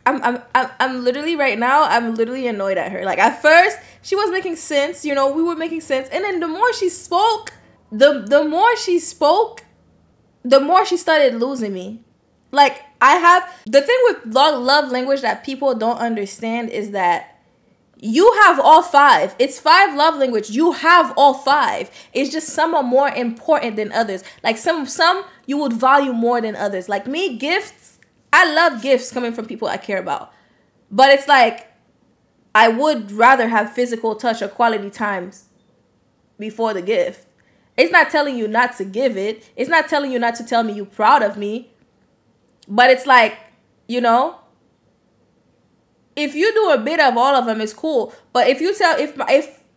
I'm literally right now, I'm literally annoyed at her. Like, at first, she was making sense, you know, we were making sense. And then the more she spoke, the more she started losing me. Like, the thing with love language that people don't understand is that you have all 5. It's 5 love language. You have all 5. It's just some are more important than others. Like, some you would value more than others. Like me, gifts, I love gifts coming from people I care about. But it's like, I would rather have physical touch or quality times before the gift. It's not telling you not to give it. It's not telling you not to tell me you're proud of me. But it's like, you know, if you do a bit of all of them, it's cool. But if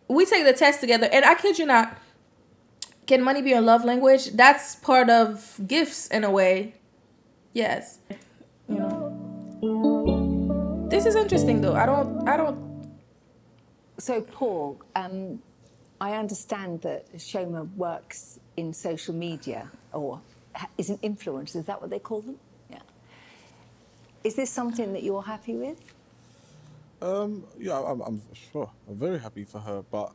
we take the test together, and I kid you not, can money be a love language? That's part of gifts in a way. Yes. You know. This is interesting though. I don't. So Paul, I understand that Shoma works in social media or is an influencer. Is that what they call them? Yeah. Is this something that you're happy with? Yeah, I'm sure. I'm very happy for her, but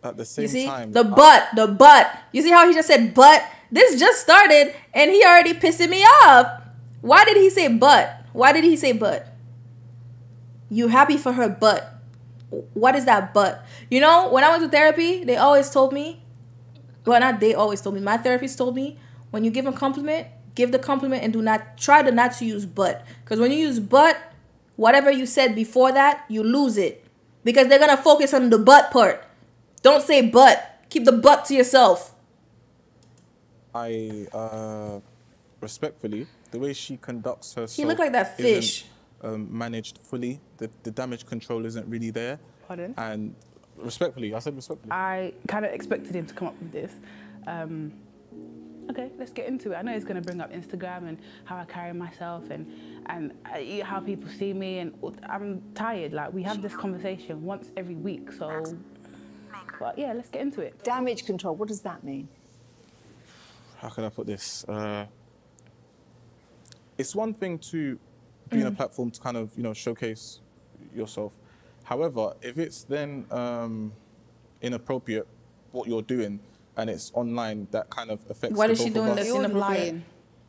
at the same time... The but. You see how he just said but? This just started, and he already pissing me off. Why did he say but? Why did he say but? You happy for her, but. What is that but? You know, when I went to therapy, they always told me... Well, not they always told me. My therapist told me, when you give a compliment, give the compliment and try not to use but. Because when you use but... Whatever you said before that, you lose it. Because they're going to focus on the but part. Don't say but. Keep the but to yourself. Respectfully, the way she conducts herself... He looked like that fish. Managed fully. The damage control isn't really there. Pardon? And respectfully, I said respectfully. I kind of expected him to come up with this. Okay, let's get into it. I know he's going to bring up Instagram and how I carry myself and how people see me, and I'm tired. Like, we have this conversation once every week, so... But yeah, let's get into it. Damage control, what does that mean? How can I put this? It's one thing to be in a platform to kind of, you know, showcase yourself. However, if it's then inappropriate, what you're doing, and it's online, that kind of affects What the is she both doing of us. that's inappropriate?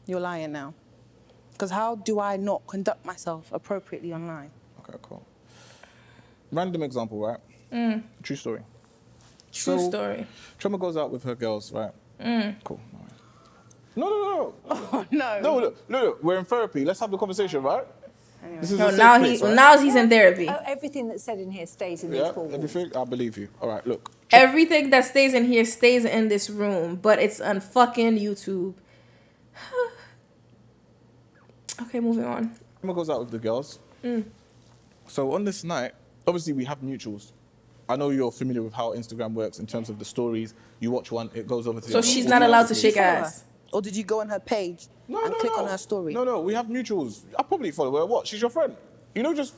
You're lying now. Because how do I not conduct myself appropriately online? Okay, cool. Random example, right? True story. True story. Choma goes out with her girls, right? Cool. No. Oh, no. No, look, we're in therapy. Let's have the conversation, right? Anyway. This is No, a safe now place, right? now he's in therapy. Oh, everything that's said in here stays in these 4 walls. Everything? I believe you. All right, look. Everything that stays in here stays in this room, but it's on fucking YouTube. Okay, moving on. Choma goes out with the girls. So on this night, obviously we have mutuals. I know you're familiar with how Instagram works in terms of the stories. You watch one, it goes over to the So other. she's not allowed to shake ass. Or did you go on her page and click on her story? No, we have mutuals. I probably follow her. What? She's your friend. You know, just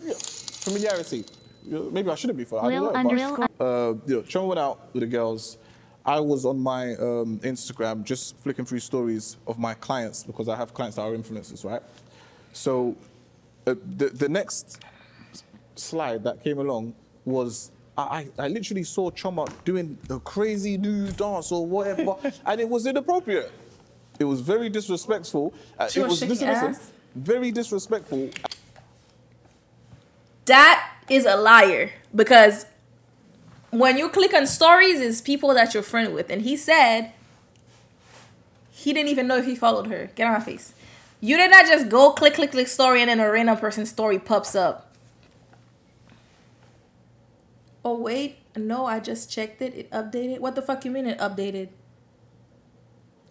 familiarity. Maybe I shouldn't be for her. You know, Choma went out with the girls. I was on my Instagram just flicking through stories of my clients because I have clients that are influencers, right? So the next slide that came along was I literally saw Choma doing a crazy new dance or whatever, and it was inappropriate. It was very disrespectful. She was shaking ass? Very disrespectful. That is a liar, because when you click on stories, it's people that you're friend with, and he said he didn't even know if he followed her. Get on my face. You did not just go click story and then a random person's story pops up. Oh wait, no, I just checked it. It updated. What the fuck you mean it updated?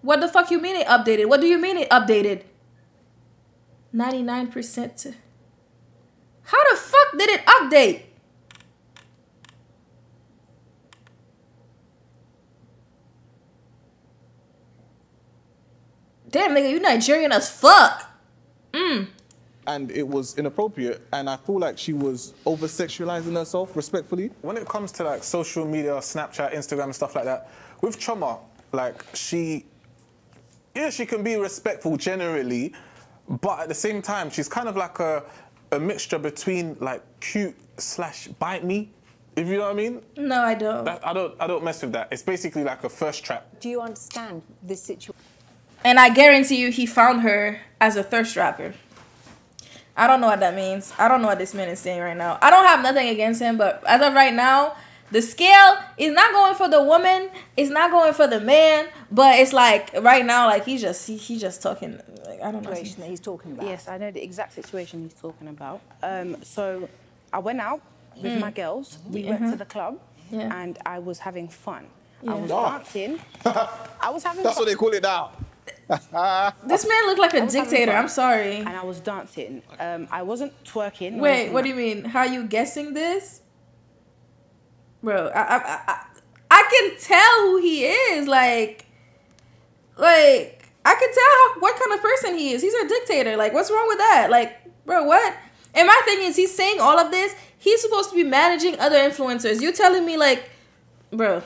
What the fuck you mean it updated? What do you mean it updated? 99%. How the fuck did it update? Damn, nigga, you Nigerian as fuck. And it was inappropriate, and I feel like she was over-sexualizing herself, respectfully. When it comes to like social media, Snapchat, Instagram and stuff like that, with Choma, like she can be respectful generally, but at the same time, she's kind of like a a mixture between like cute / bite me, if you know what I mean. No, I don't. I don't mess with that. It's basically like a first trap. Do you understand this situation? And I guarantee you he found her as a thirst trapper. I don't know what that means. I don't know what this man is saying right now. I don't have nothing against him, but as of right now, the scale is not going for the woman. It's not going for the man. But it's like right now, like he's just talking. Like, I don't know. Situation that he's talking about. Yes, I know the exact situation he's talking about. So I went out with my girls. We went to the club, and I was having fun. I was dancing. I was having That's fun. what they call it now. This man looked like a dictator. I'm sorry. And I was dancing. I wasn't twerking. Wait, what do you mean? How are you guessing this? Bro, I can tell who he is. Like I can tell what kind of person he is. He's a dictator. Like, what's wrong with that? Like, bro, what? And my thing is, he's saying all of this. He's supposed to be managing other influencers. You telling me, like, bro.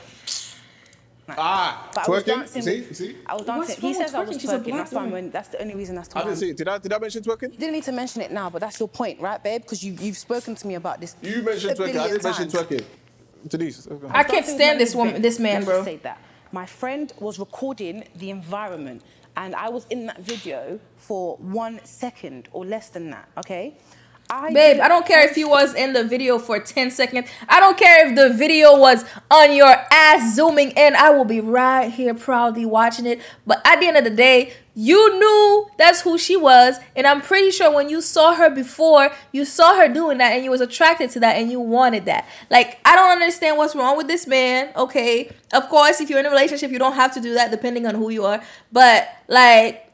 But I was twerking? dancing. You see? I was What's dancing. wrong He with says I was twerking? She's a twerking. black That's why woman. that's the only reason that's I didn't see it. Did I mention twerking? You didn't need to mention it now, but that's your point, right, babe? Because you've spoken to me about this. You mentioned a twerking. I billion didn't mention times. twerking. Denise. Okay. I can't stand this woman, this man, Let's bro. just say that. My friend was recording the environment, and I was in that video for 1 second or less than that, okay? Babe, I don't care if you was in the video for 10 seconds. I don't care if the video was on your ass zooming in. I will be right here proudly watching it. But at the end of the day, you knew that's who she was. And I'm pretty sure when you saw her before, you saw her doing that and you was attracted to that and you wanted that. Like, I don't understand what's wrong with this man, okay? Of course, if you're in a relationship, you don't have to do that depending on who you are. But, like,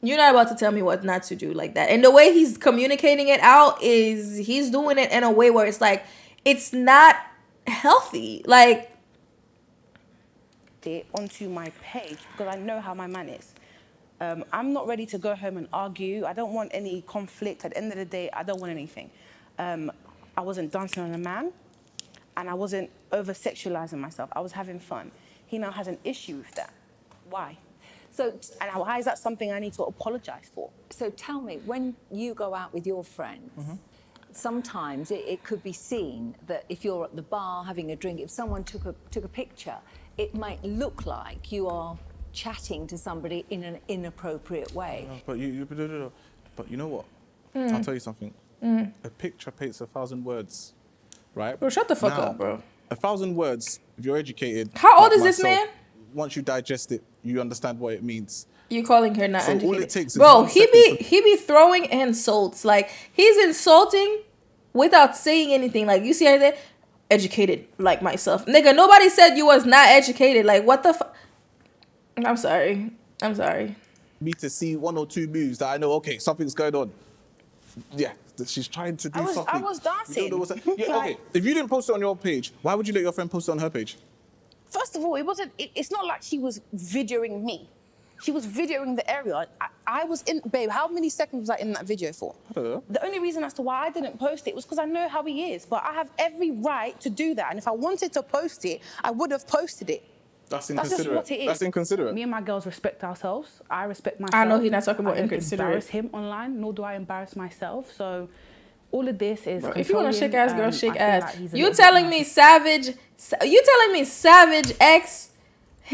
you're not about to tell me what not to do like that. And the way he's communicating it out is he's doing it in a way where it's like, it's not healthy. Like, it onto my page because I know how my man is. I'm not ready to go home and argue. I don't want any conflict. At the end of the day, I don't want anything. I wasn't dancing on a man, and I wasn't over-sexualizing myself. I was having fun. He now has an issue with that. Why? And why is that something I need to apologize for? So tell me, when you go out with your friends, sometimes it could be seen that if you're at the bar having a drink, if someone took a picture, it might look like you are chatting to somebody in an inappropriate way. But you know what? I'll tell you something. A picture paints 1,000 words, right? bro, shut the fuck up, bro. 1,000 words, if you're educated. How old like is this myself, man? Once you digest it, you understand what it means. You calling her not So all educated. it takes is bro, 1 he second be throwing insults. Like, he's insulting without saying anything. Like, you see her there? Educated like myself. Nigga, nobody said you was not educated. Like, what the fuck? I'm sorry. Me to see 1 or 2 moves that I know, okay, something's going on. Yeah, she's trying to do something. I was dancing. You don't know yeah, okay. If you didn't post it on your page, why would you let your friend post it on her page? First of all, it's not like she was videoing me. She was videoing the area. I was in, babe, how many seconds was I in that video for? I don't know. The only reason as to why I didn't post it was because I know how he is. But I have every right to do that. And if I wanted to post it, I would have posted it. That's That's inconsiderate. just what it is. That's inconsiderate. Me and my girls respect ourselves. I respect myself. I know he's not talking about I don't inconsiderate. embarrass him online, nor do I embarrass myself. So all of this is Bro, if you want to shake ass, girl, shake I feel ass. like he's a You little telling bit me Savage X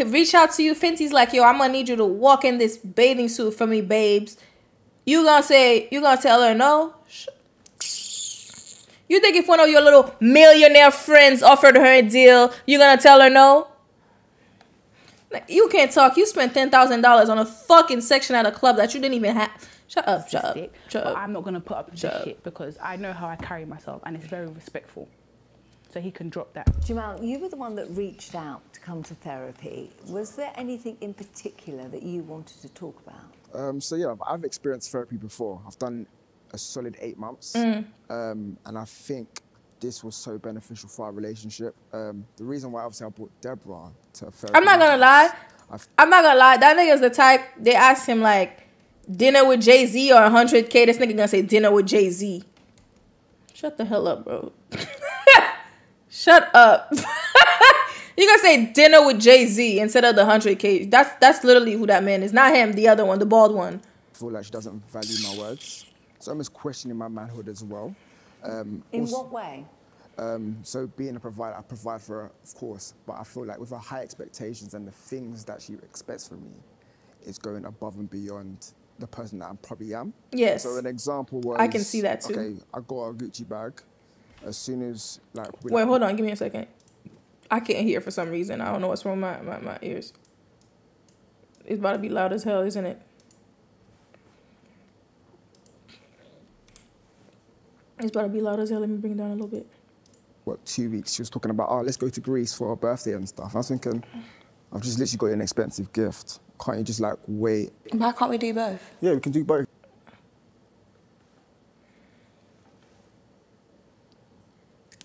reach out to you, Fenty's like, yo, I'm gonna need you to walk in this bathing suit for me, babes. You gonna tell her no? You think if one of your little millionaire friends offered her a deal, you gonna tell her no? Like, you can't talk. You spent $10,000 on a fucking section at a club that you didn't even have. Shut up. But I'm not going to put up with this shit because I know how I carry myself and it's very respectful. So he can drop that. Jamal, you were the one that reached out to come to therapy. Was there anything in particular that you wanted to talk about? So yeah, I've experienced therapy before. I've done a solid 8 months. And I think this was so beneficial for our relationship. The reason why obviously I brought Deborah to therapy. I'm not gonna lie. That nigga's the type, they ask him like, dinner with Jay-Z or 100K. This nigga gonna say dinner with Jay-Z. Shut the hell up, bro. Shut up. You gonna say dinner with Jay-Z instead of the 100K. That's literally who that man is. Not him, the other one, the bald one. I feel like she doesn't value my words. So I'm just questioning my manhood as well. In what way? So being a provider, I provide for her, of course, but I feel like with her high expectations and the things that she expects from me, it's going above and beyond the person that I probably am. Yes. So an example was... I can see that too. Okay, I got a Gucci bag. As soon as, like... Wait, hold on, give me a second. I can't hear for some reason. I don't know what's wrong with my ears. It's about to be loud as hell, isn't it? It's about to be loud as hell. Let me bring it down a little bit. What, 2 weeks? She was talking about, oh, let's go to Greece for her birthday and stuff. I was thinking, I've just literally got you an expensive gift. Can't you just, like, wait? Why can't we do both? Yeah, we can do both.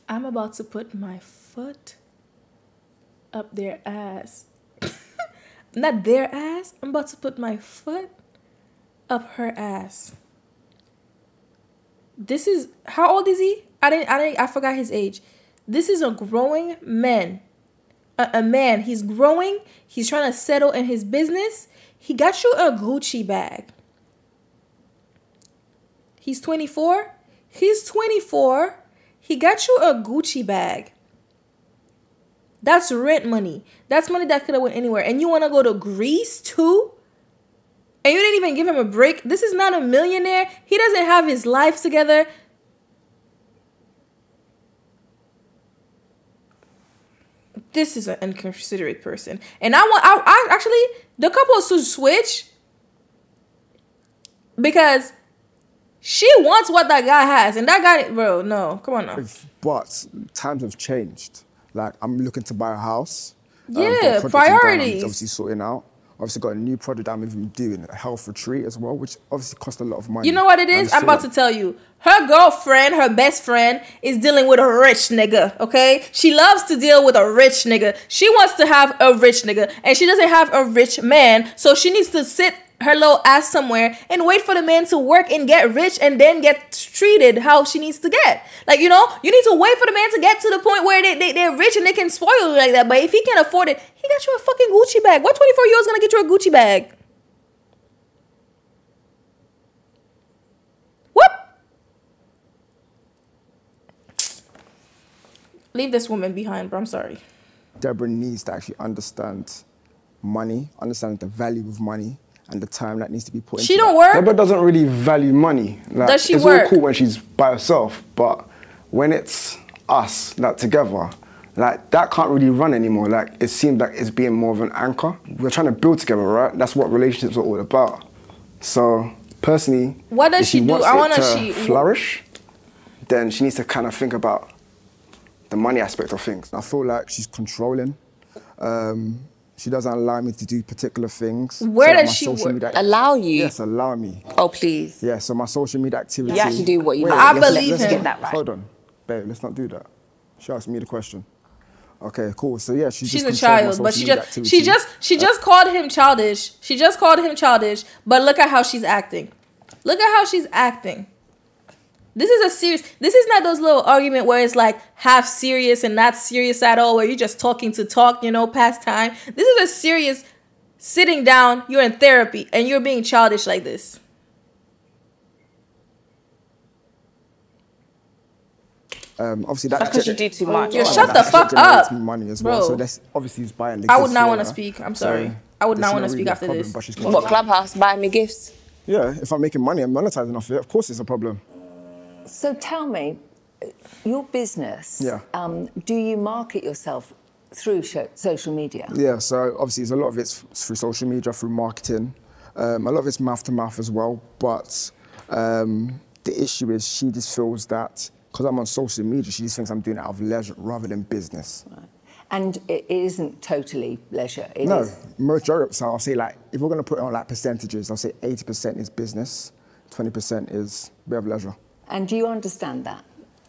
I'm about to put my foot up their ass. Not their ass. I'm about to put my foot up her ass. This is, how old is he? I forgot his age. This is a growing man. A man. He's growing. He's trying to settle in his business. He got you a Gucci bag. He's 24. He's 24. He got you a Gucci bag. That's rent money. That's money that could have went anywhere. And you want to go to Greece too? And you didn't even give him a break. This is not a millionaire. He doesn't have his life together. This is an inconsiderate person. And I actually, the couple should switch. Because she wants what that guy has. And that guy, bro, no. Come on now. But times have changed. Like, I'm looking to buy a house. Yeah, priorities. Obviously sorting out. Obviously got a new project I'm even doing, a health retreat as well, which obviously costs a lot of money. You know what it is? I'm about to tell you. Her girlfriend, her best friend, is dealing with a rich nigga, okay? She loves to deal with a rich nigga. She wants to have a rich nigga, and she doesn't have a rich man, so she needs to sit her little ass somewhere and wait for the man to work and get rich and then get treated how she needs to get. Like, you know, you need to wait for the man to get to the point where they're rich and they can spoil you like that. But if he can't afford it, he got you a fucking Gucci bag. What 24-year-old's gonna get you a Gucci bag? Whoop! Leave this woman behind, bro. I'm sorry. Deborah needs to actually understand money, understand the value of money, and the time that needs to be put into She don't that. work? Deborah doesn't really value money. Like, Does she it's work? all cool when she's by herself, but when it's us, like, together, like, that can't really run anymore. Like, it seems like it's being more of an anchor. We're trying to build together, right? That's what relationships are all about. So, personally, what does if she she do? wants I it want to flourish, then she needs to kind of think about the money aspect of things. I feel like she's controlling. She doesn't allow me to do particular things. Where so does she allow you? Yes, allow me. Oh, please. Yeah, so my social media activity. You actually do what you Wait, like. I believe let's him. get that right. Hold on, babe, let's not do that. She asked me the question. Okay, cool. So yeah, she's a just child, but she just called him childish. She just called him childish, but look at how she's acting. Look at how she's acting. This is not those little argument where it's like half serious and not serious at all, where you're just talking to talk, you know, past time. This is a serious sitting down, you're in therapy, and you're being childish like this. Obviously that. That's because you do too much. Yo, shut the fuck up, money as bro. well. So that's obviously he's buying the I would gifts not for want to her. speak. I'm sorry. So I would not it's want to really speak a after problem, this. but she's What, Clubhouse buying me gifts? Yeah, if I'm making money, I'm monetizing off it. Of course, it's a problem. So tell me, your business, Yeah. Do you market yourself through social media? Yeah, so obviously a lot of it's through social media, through marketing. A lot of it's mouth to mouth as well. But the issue is she just feels that because I'm on social media, she just thinks I'm doing it out of leisure rather than business. Right. And it isn't totally leisure. No, majority. So I'll say like, if we're going to put it on like percentages, I'll say 80% is business, 20% is a bit of leisure. And do you understand that?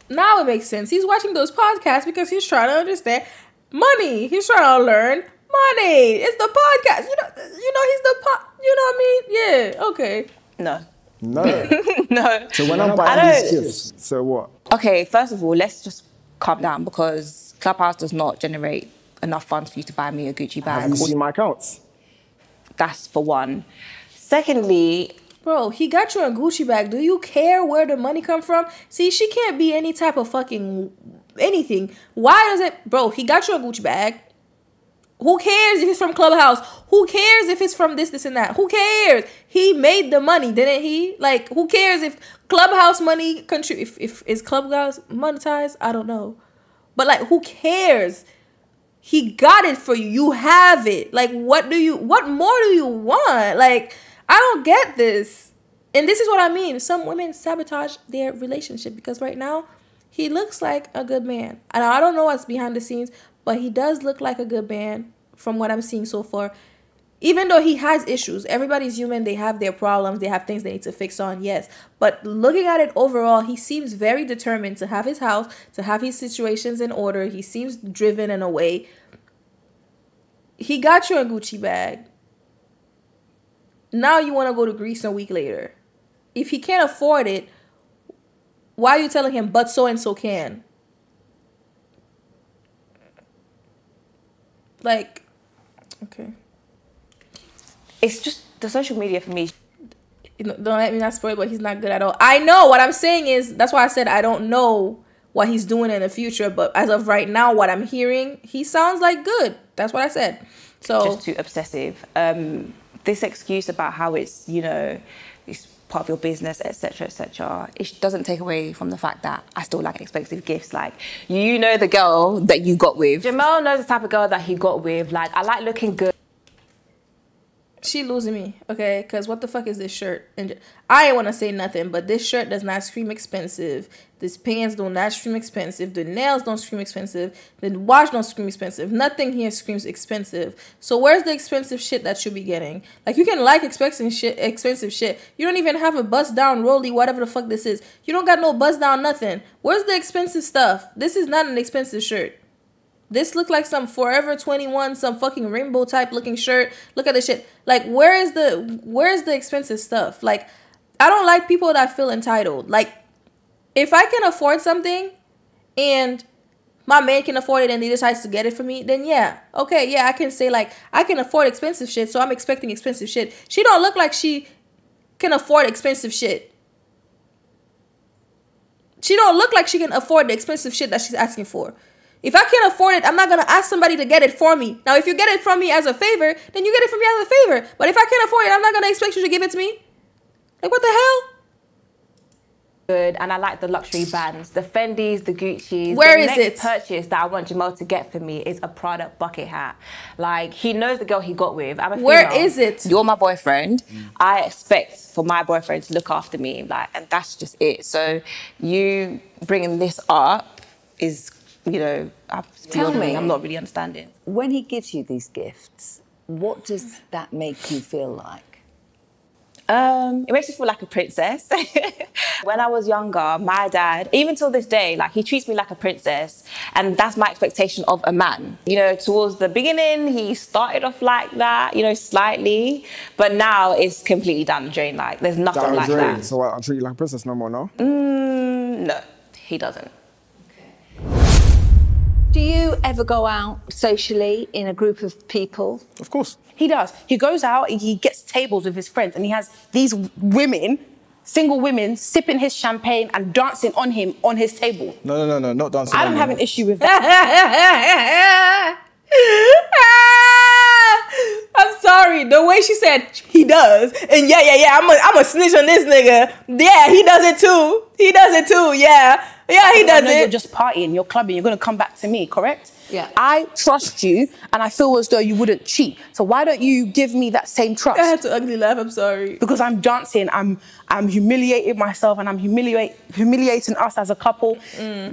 Now it makes sense. He's watching those podcasts because he's trying to understand money. He's trying to learn money. It's the podcast. You know he's the you know what I mean? Yeah, okay. No. No. No. So when I'm buying these gifts, so what? Okay, first of all, let's just calm down because Clubhouse does not generate enough funds for you to buy me a Gucci bag. Have you seen my accounts? That's for one. Secondly, Bro, he got you a Gucci bag. Do you care where the money come from? See, she can't be any type of fucking anything. Why does it... Bro, he got you a Gucci bag. Who cares if it's from Clubhouse? Who cares if it's from this, and that? Who cares? He made the money, didn't he? Like, who cares if Clubhouse money... If is Clubhouse monetized? I don't know. But, like, who cares? He got it for you. You have it. Like, what more do you want? Like... I don't get this. And this is what I mean. Some women sabotage their relationship because right now, he looks like a good man. And I don't know what's behind the scenes, but he does look like a good man from what I'm seeing so far. Even though he has issues. Everybody's human. They have their problems. They have things they need to fix on, yes. But looking at it overall, he seems very determined to have his house, to have his situations in order. He seems driven in a way. He got you a Gucci bag. Now you want to go to Greece a week later. If he can't afford it, why are you telling him, but so-and-so can? Like, okay. It's just the social media for me. Don't let me not spoil it, but he's not good at all. I know. What I'm saying is, that's why I said I don't know what he's doing in the future. But as of right now, what I'm hearing, he sounds like good. That's what I said. So just too obsessive. This excuse about how it's, you know, it's part of your business, etc., etc., it doesn't take away from the fact that I still like expensive gifts. Like, you know the girl that you got with. Jamel knows the type of girl that he got with. Like, I like looking good. She losing me, okay? Because what the fuck is this shirt? And I ain't want to say nothing, but this shirt does not scream expensive. This pants do not scream expensive. The nails don't scream expensive. The watch don't scream expensive. Nothing here screams expensive. So where's the expensive shit that you be getting? Like, you can like expensive shit. You don't even have a bust down rolly, whatever the fuck this is. You don't got no bust down nothing. Where's the expensive stuff? This is not an expensive shirt. This look like some Forever 21, some fucking rainbow type looking shirt. Look at this shit. Like, where's the expensive stuff? Like, I don't like people that feel entitled. Like, if I can afford something and my man can afford it and he decides to get it for me, then yeah. Okay, yeah, I can say, like, I can afford expensive shit, so I'm expecting expensive shit. She don't look like she can afford expensive shit. She don't look like she can afford the expensive shit that she's asking for. If I can't afford it, I'm not going to ask somebody to get it for me. Now, if you get it from me as a favor, then you get it from me as a favor. But if I can't afford it, I'm not going to expect you to give it to me. Like, what the hell? Good, and I like the luxury brands, the Fendis, the Gucci's. Where is it? The next purchase that I want Jamal to get for me is a Prada bucket hat. Like, he knows the girl he got with. I'm a female. Where is it? You're my boyfriend. I expect for my boyfriend to look after me, like, and that's just it. So you bringing this up is, you know, Tell me, I'm not really understanding. When he gives you these gifts, what does that make you feel like? It makes me feel like a princess. When I was younger, my dad, even till this day, like, he treats me like a princess, and that's my expectation of a man. You know, towards the beginning, he started off like that, you know, slightly, but now it's completely down the drain. Like, there's nothing like that. So I'll treat you like a princess no more, no? No, he doesn't. Do you ever go out socially in a group of people? Of course. He does. He goes out, he gets tables with his friends, and he has these women, single women, sipping his champagne and dancing on him on his table. No, not dancing. I don't have an issue with that. I'm sorry. The way she said he does, and yeah, I'm a snitch on this nigga. Yeah, he does it too. He does it too. Yeah, he does it. You're just partying, you're clubbing, you're gonna come back to me, correct? Yeah. I trust you, and I feel as though you wouldn't cheat. So why don't you give me that same trust? I had to ugly laugh. I'm sorry. Because I'm dancing, I'm humiliating myself, and I'm humiliating us as a couple.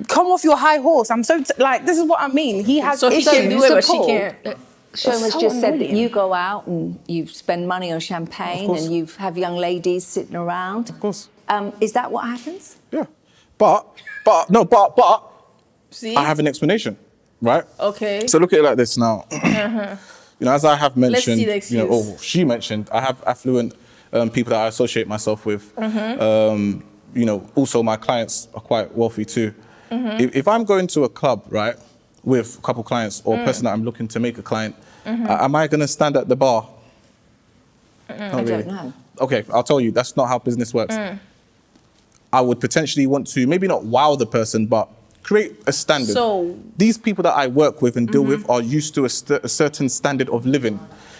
Come off your high horse. I'm so like, this is what I mean. He has so he issues. can do it, but she can't. Shoma's so just said that annoying. you go out and you spend money on champagne and you have young ladies sitting around. Of course. Is that what happens? Yeah. But, See? I have an explanation, right? Okay. So look at it like this now. You know, as I have mentioned, see the excuse. you know, or she mentioned, I have affluent people that I associate myself with. You know, also my clients are quite wealthy too. If I'm going to a club, right, with a couple clients or a person that I'm looking to make a client, am I going to stand at the bar? I don't know. okay, I'll tell you, that's not how business works. I would potentially want to, maybe not wow the person, but create a standard. So these people that I work with and deal with are used to a certain standard of living.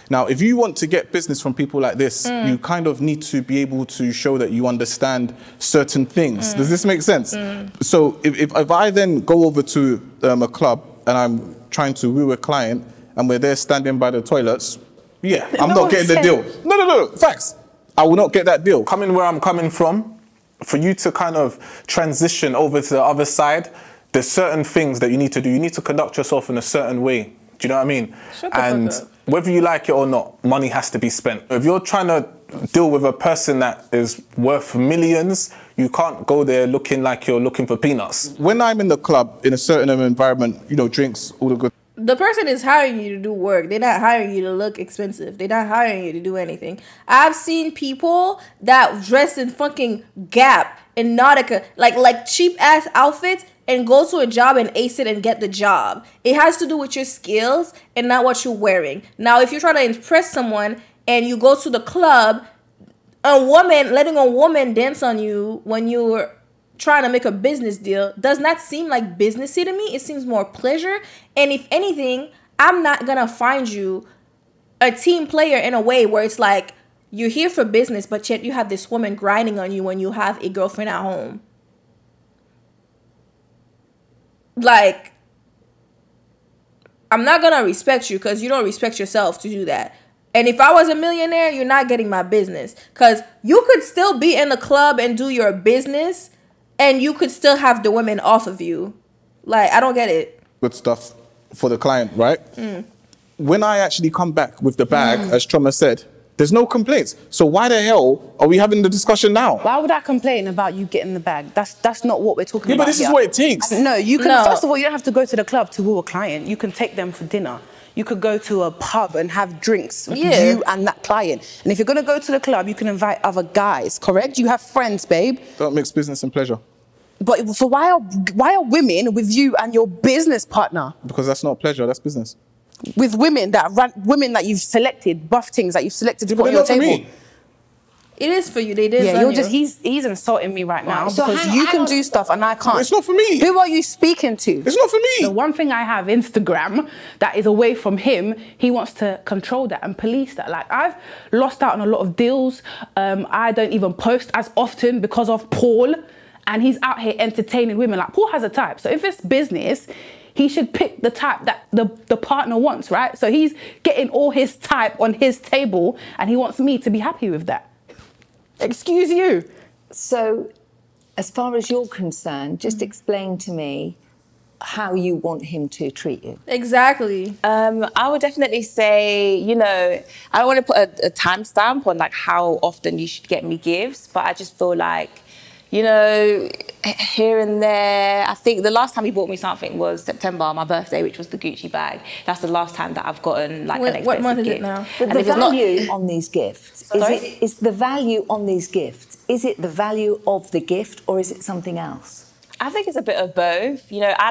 Now, if you want to get business from people like this, you kind of need to be able to show that you understand certain things. Does this make sense? So if I then go over to a club and I'm trying to woo a client and we're there standing by the toilets, yeah, I'm not getting the deal. No, facts. I will not get that deal. Coming where I'm coming from, for you to kind of transition over to the other side, there's certain things that you need to do. You need to conduct yourself in a certain way. Do you know what I mean? And whether you like it or not, money has to be spent. If you're trying to deal with a person that is worth millions, you can't go there looking like you're looking for peanuts. When I'm in the club, in a certain environment, you know, drinks, all the good. The person is hiring you to do work. They're not hiring you to look expensive. They're not hiring you to do anything. I've seen people that dress in fucking Gap and Nautica, like cheap ass outfits, and go to a job and ace it and get the job. It has to do with your skills and not what you're wearing. Now, if you're trying to impress someone and you go to the club, letting a woman dance on you when you're trying to make a business deal does not seem like businessy to me. It seems more pleasure. And if anything, I'm not gonna find you a team player in a way where it's like you're here for business, but yet you have this woman grinding on you when you have a girlfriend at home. Like, I'm not gonna respect you because you don't respect yourself to do that. And if I was a millionaire, you're not getting my business, because you could still be in the club and do your business and you could still have the women off of you. Like, I don't get it. Good stuff for the client, right? When I actually come back with the bag, as Trauma said, there's no complaints. So why the hell are we having the discussion now? Why would I complain about you getting the bag? That's not what we're talking about. Yeah, but this is what it takes. No, you can. First of all, you don't have to go to the club to woo a client. You can take them for dinner. You could go to a pub and have drinks with you and that client. And if you're going to go to the club, you can invite other guys, correct? You have friends, babe. Don't mix business and pleasure. But so why are women with you and your business partner? Because that's not pleasure, that's business. With women that you've selected, buff things that you've selected to put on your table. Me. It is for you. They did. Yeah, he's insulting me right now because you can do stuff and I can't. It's not for me. Who are you speaking to? It's not for me. The one thing I have, Instagram, that is away from him, he wants to control that and police that. Like, I've lost out on a lot of deals. I don't even post as often because of Paul, and he's out here entertaining women. Like, Paul has a type. So if it's business, he should pick the type that the partner wants, right? So he's getting all his type on his table and he wants me to be happy with that. Excuse you. So, as far as you're concerned, just explain to me how you want him to treat you. Exactly. I would definitely say, you know, I don't want to put a timestamp on like how often you should get me gifts, but I just feel like, you know, here and there. I think the last time he bought me something was September, my birthday, which was the Gucci bag. That's the last time that I've gotten like an expensive gift. What month is it now? The value on these gifts, is the value on these gifts, is it the value of the gift or is it something else? I think it's a bit of both. You know, I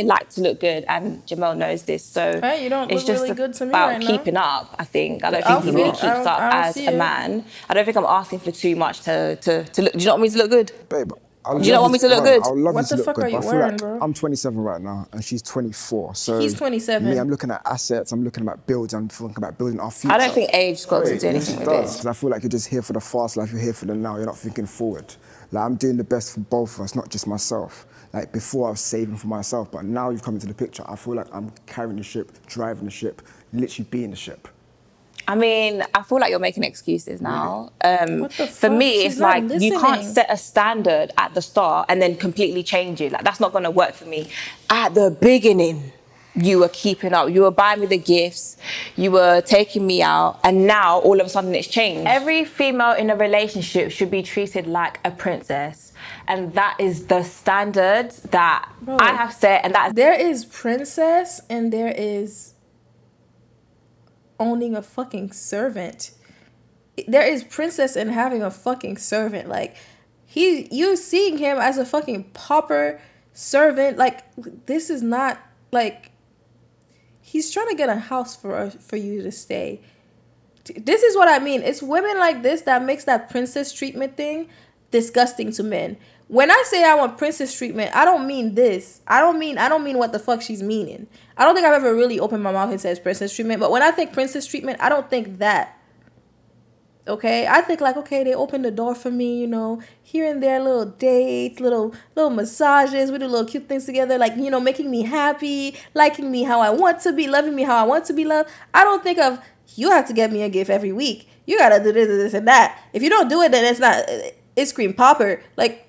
like to look good, and Jamel knows this. So hey, you don't it's look just really good to me about right now. keeping up. I think I don't think he really keeps up as a man. I don't think I'm asking for too much to look. Do you not want me to look good? Babe, do you not want me to look good? I would love what you to the look fuck good, are you but I feel wearing, like bro? I'm 27 right now and she's 24. So he's 27. Me, I'm looking at assets. I'm looking at builds. I'm thinking about building our future. I don't think age got to do anything with this. Because I feel like you're just here for the fast life. You're here for the now. You're not thinking forward. Like, I'm doing the best for both of us, not just myself. Like, before I was saving for myself, but now you've come into the picture. I feel like I'm carrying the ship, driving the ship, literally being the ship. I mean, I feel like you're making excuses now. What the For fuck? me, She's it's not like listening. you can't set a standard at the start and then completely change it. Like, that's not going to work for me. At the beginning, you were keeping up. You were buying me the gifts. You were taking me out. And now, all of a sudden, it's changed. Every female in a relationship should be treated like a princess. And that is the standard that I have set. And that there is princess and there is owning a fucking servant. There is princess in having a fucking servant. Like, you're seeing him as a fucking pauper servant. Like, this is not, like, he's trying to get a house for you to stay. This is what I mean. It's women like this that makes that princess treatment thing disgusting to men. When I say I want princess treatment, I don't mean this. I don't mean what the fuck she's meaning. I don't think I've ever really opened my mouth and said princess treatment. But when I think princess treatment, I don't think that. Okay, I think like, okay, they open the door for me, you know, here and there, little dates, little massages, we do little cute things together, like, you know, making me happy, liking me how I want to be, loving me how I want to be loved. I don't think of, you have to get me a gift every week. You gotta do this and that. If you don't do it, then it's not, it's cream popper. Like,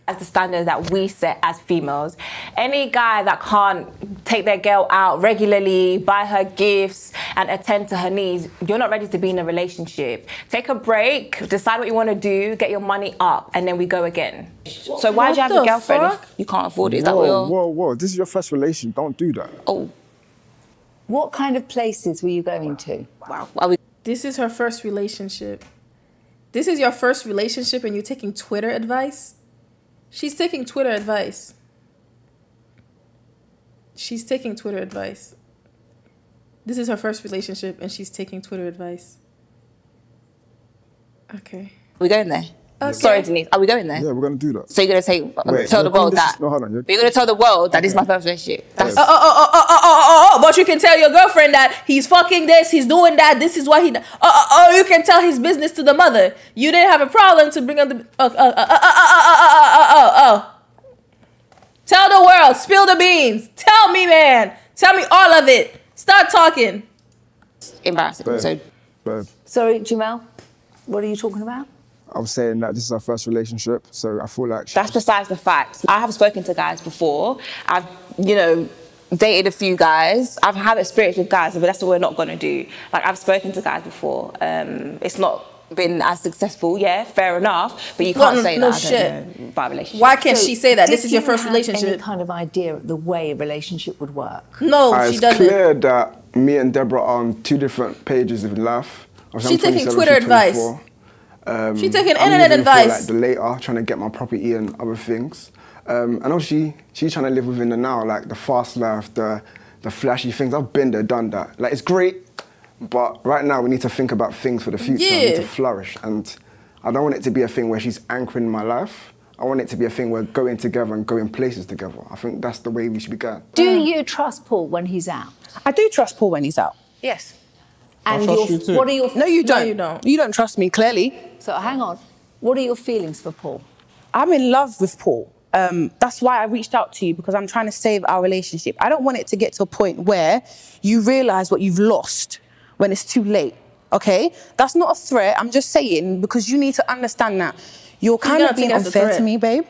as the standards that we set as females. Any guy that can't take their girl out regularly, buy her gifts, and attend to her needs, you're not ready to be in a relationship. Take a break, decide what you want to do, get your money up, and then we go again. So why do you have a girlfriend if you can't afford it? Is that what you're... Whoa. This is your first relation. Don't do that. Oh. What kind of places were you going to? Wow. This is her first relationship. This is your first relationship and you're taking Twitter advice? She's taking Twitter advice. She's taking Twitter advice. This is her first relationship and she's taking Twitter advice. Okay. We're going there. Okay. Sorry, Denise. Are we going there? Yeah, we're going to do that. So you're going to tell the world that... No, hold on. You're going to tell the world that this is my first relationship. That's... But you can tell your girlfriend that he's fucking this, he's doing that, this is why he... you can tell his business to the mother. You didn't have a problem to bring up the... Tell the world, spill the beans. Tell me, man. Tell me all of it. Start talking. Embarrassing. Sorry, Jamel, what are you talking about? I'm saying that this is our first relationship, so I feel like... That's besides the fact. I have spoken to guys before. I've, you know, dated a few guys. I've had experience with guys, but that's what we're not going to do. Like, I've spoken to guys before. It's not been as successful, yeah, fair enough, but you can't say that, I don't know, about relationship. Why can't she say that? This is your first relationship. Any kind of idea of the way a relationship would work? No, she doesn't. It's clear that me and Deborah are on two different pages of life. She's taking Twitter advice. She's taking internet advice. Like the later, trying to get my property and other things. And obviously, she's trying to live within the now, like the fast life, the flashy things. I've been there, done that. Like, it's great, but right now we need to think about things for the future. I need to flourish. And I don't want it to be a thing where she's anchoring my life. I want it to be a thing where we're going together and going places together. I think that's the way we should be going. Do you trust Paul when he's out? I do trust Paul when he's out. Yes. And what are your... No, you don't. No, you don't. You don't trust me, clearly. So hang on. What are your feelings for Paul? I'm in love with Paul. That's why I reached out to you, because I'm trying to save our relationship. I don't want it to get to a point where you realise what you've lost when it's too late, okay? That's not a threat. I'm just saying, because you need to understand that you're kind of being unfair to me, babe.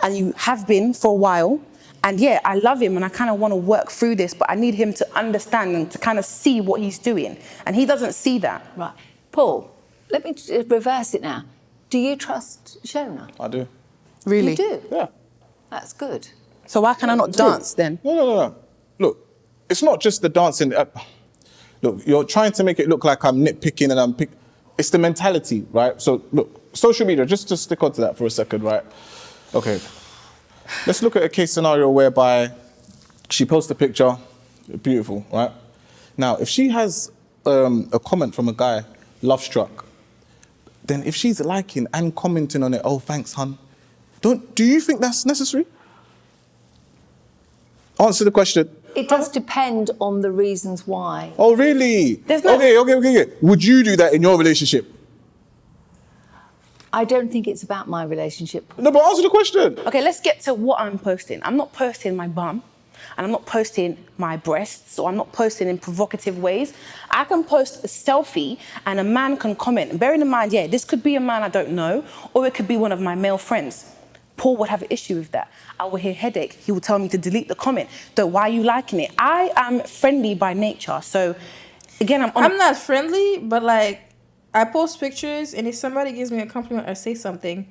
And you have been for a while. And yeah, I love him and I kind of want to work through this, but I need him to understand and to kind of see what he's doing. And he doesn't see that. Right. Paul, let me reverse it now. Do you trust Shona? I do. Really? You do? Yeah. That's good. So why can I not dance then? No. Look, it's not just the dancing. Look, you're trying to make it look like I'm nitpicking and it's the mentality, right? So look, social media, just to stick on to that for a second, right? Okay. Let's look at a case scenario whereby she posts a picture, beautiful, right? Now, if she has a comment from a guy, love struck, then if she's liking and commenting on it, oh, thanks, hun, do you think that's necessary? Answer the question. It does depend on the reasons why. Oh, really? Okay. Would you do that in your relationship? I don't think it's about my relationship. No, but answer the question. Okay, let's get to what I'm posting. I'm not posting my bum, and I'm not posting my breasts, or I'm not posting in provocative ways. I can post a selfie and a man can comment. Bearing in mind, yeah, this could be a man I don't know, or it could be one of my male friends. Paul would have an issue with that. I will hear headache. He will tell me to delete the comment. So why are you liking it? I am friendly by nature. So again, I'm not friendly, but like, I post pictures, and if somebody gives me a compliment or say something,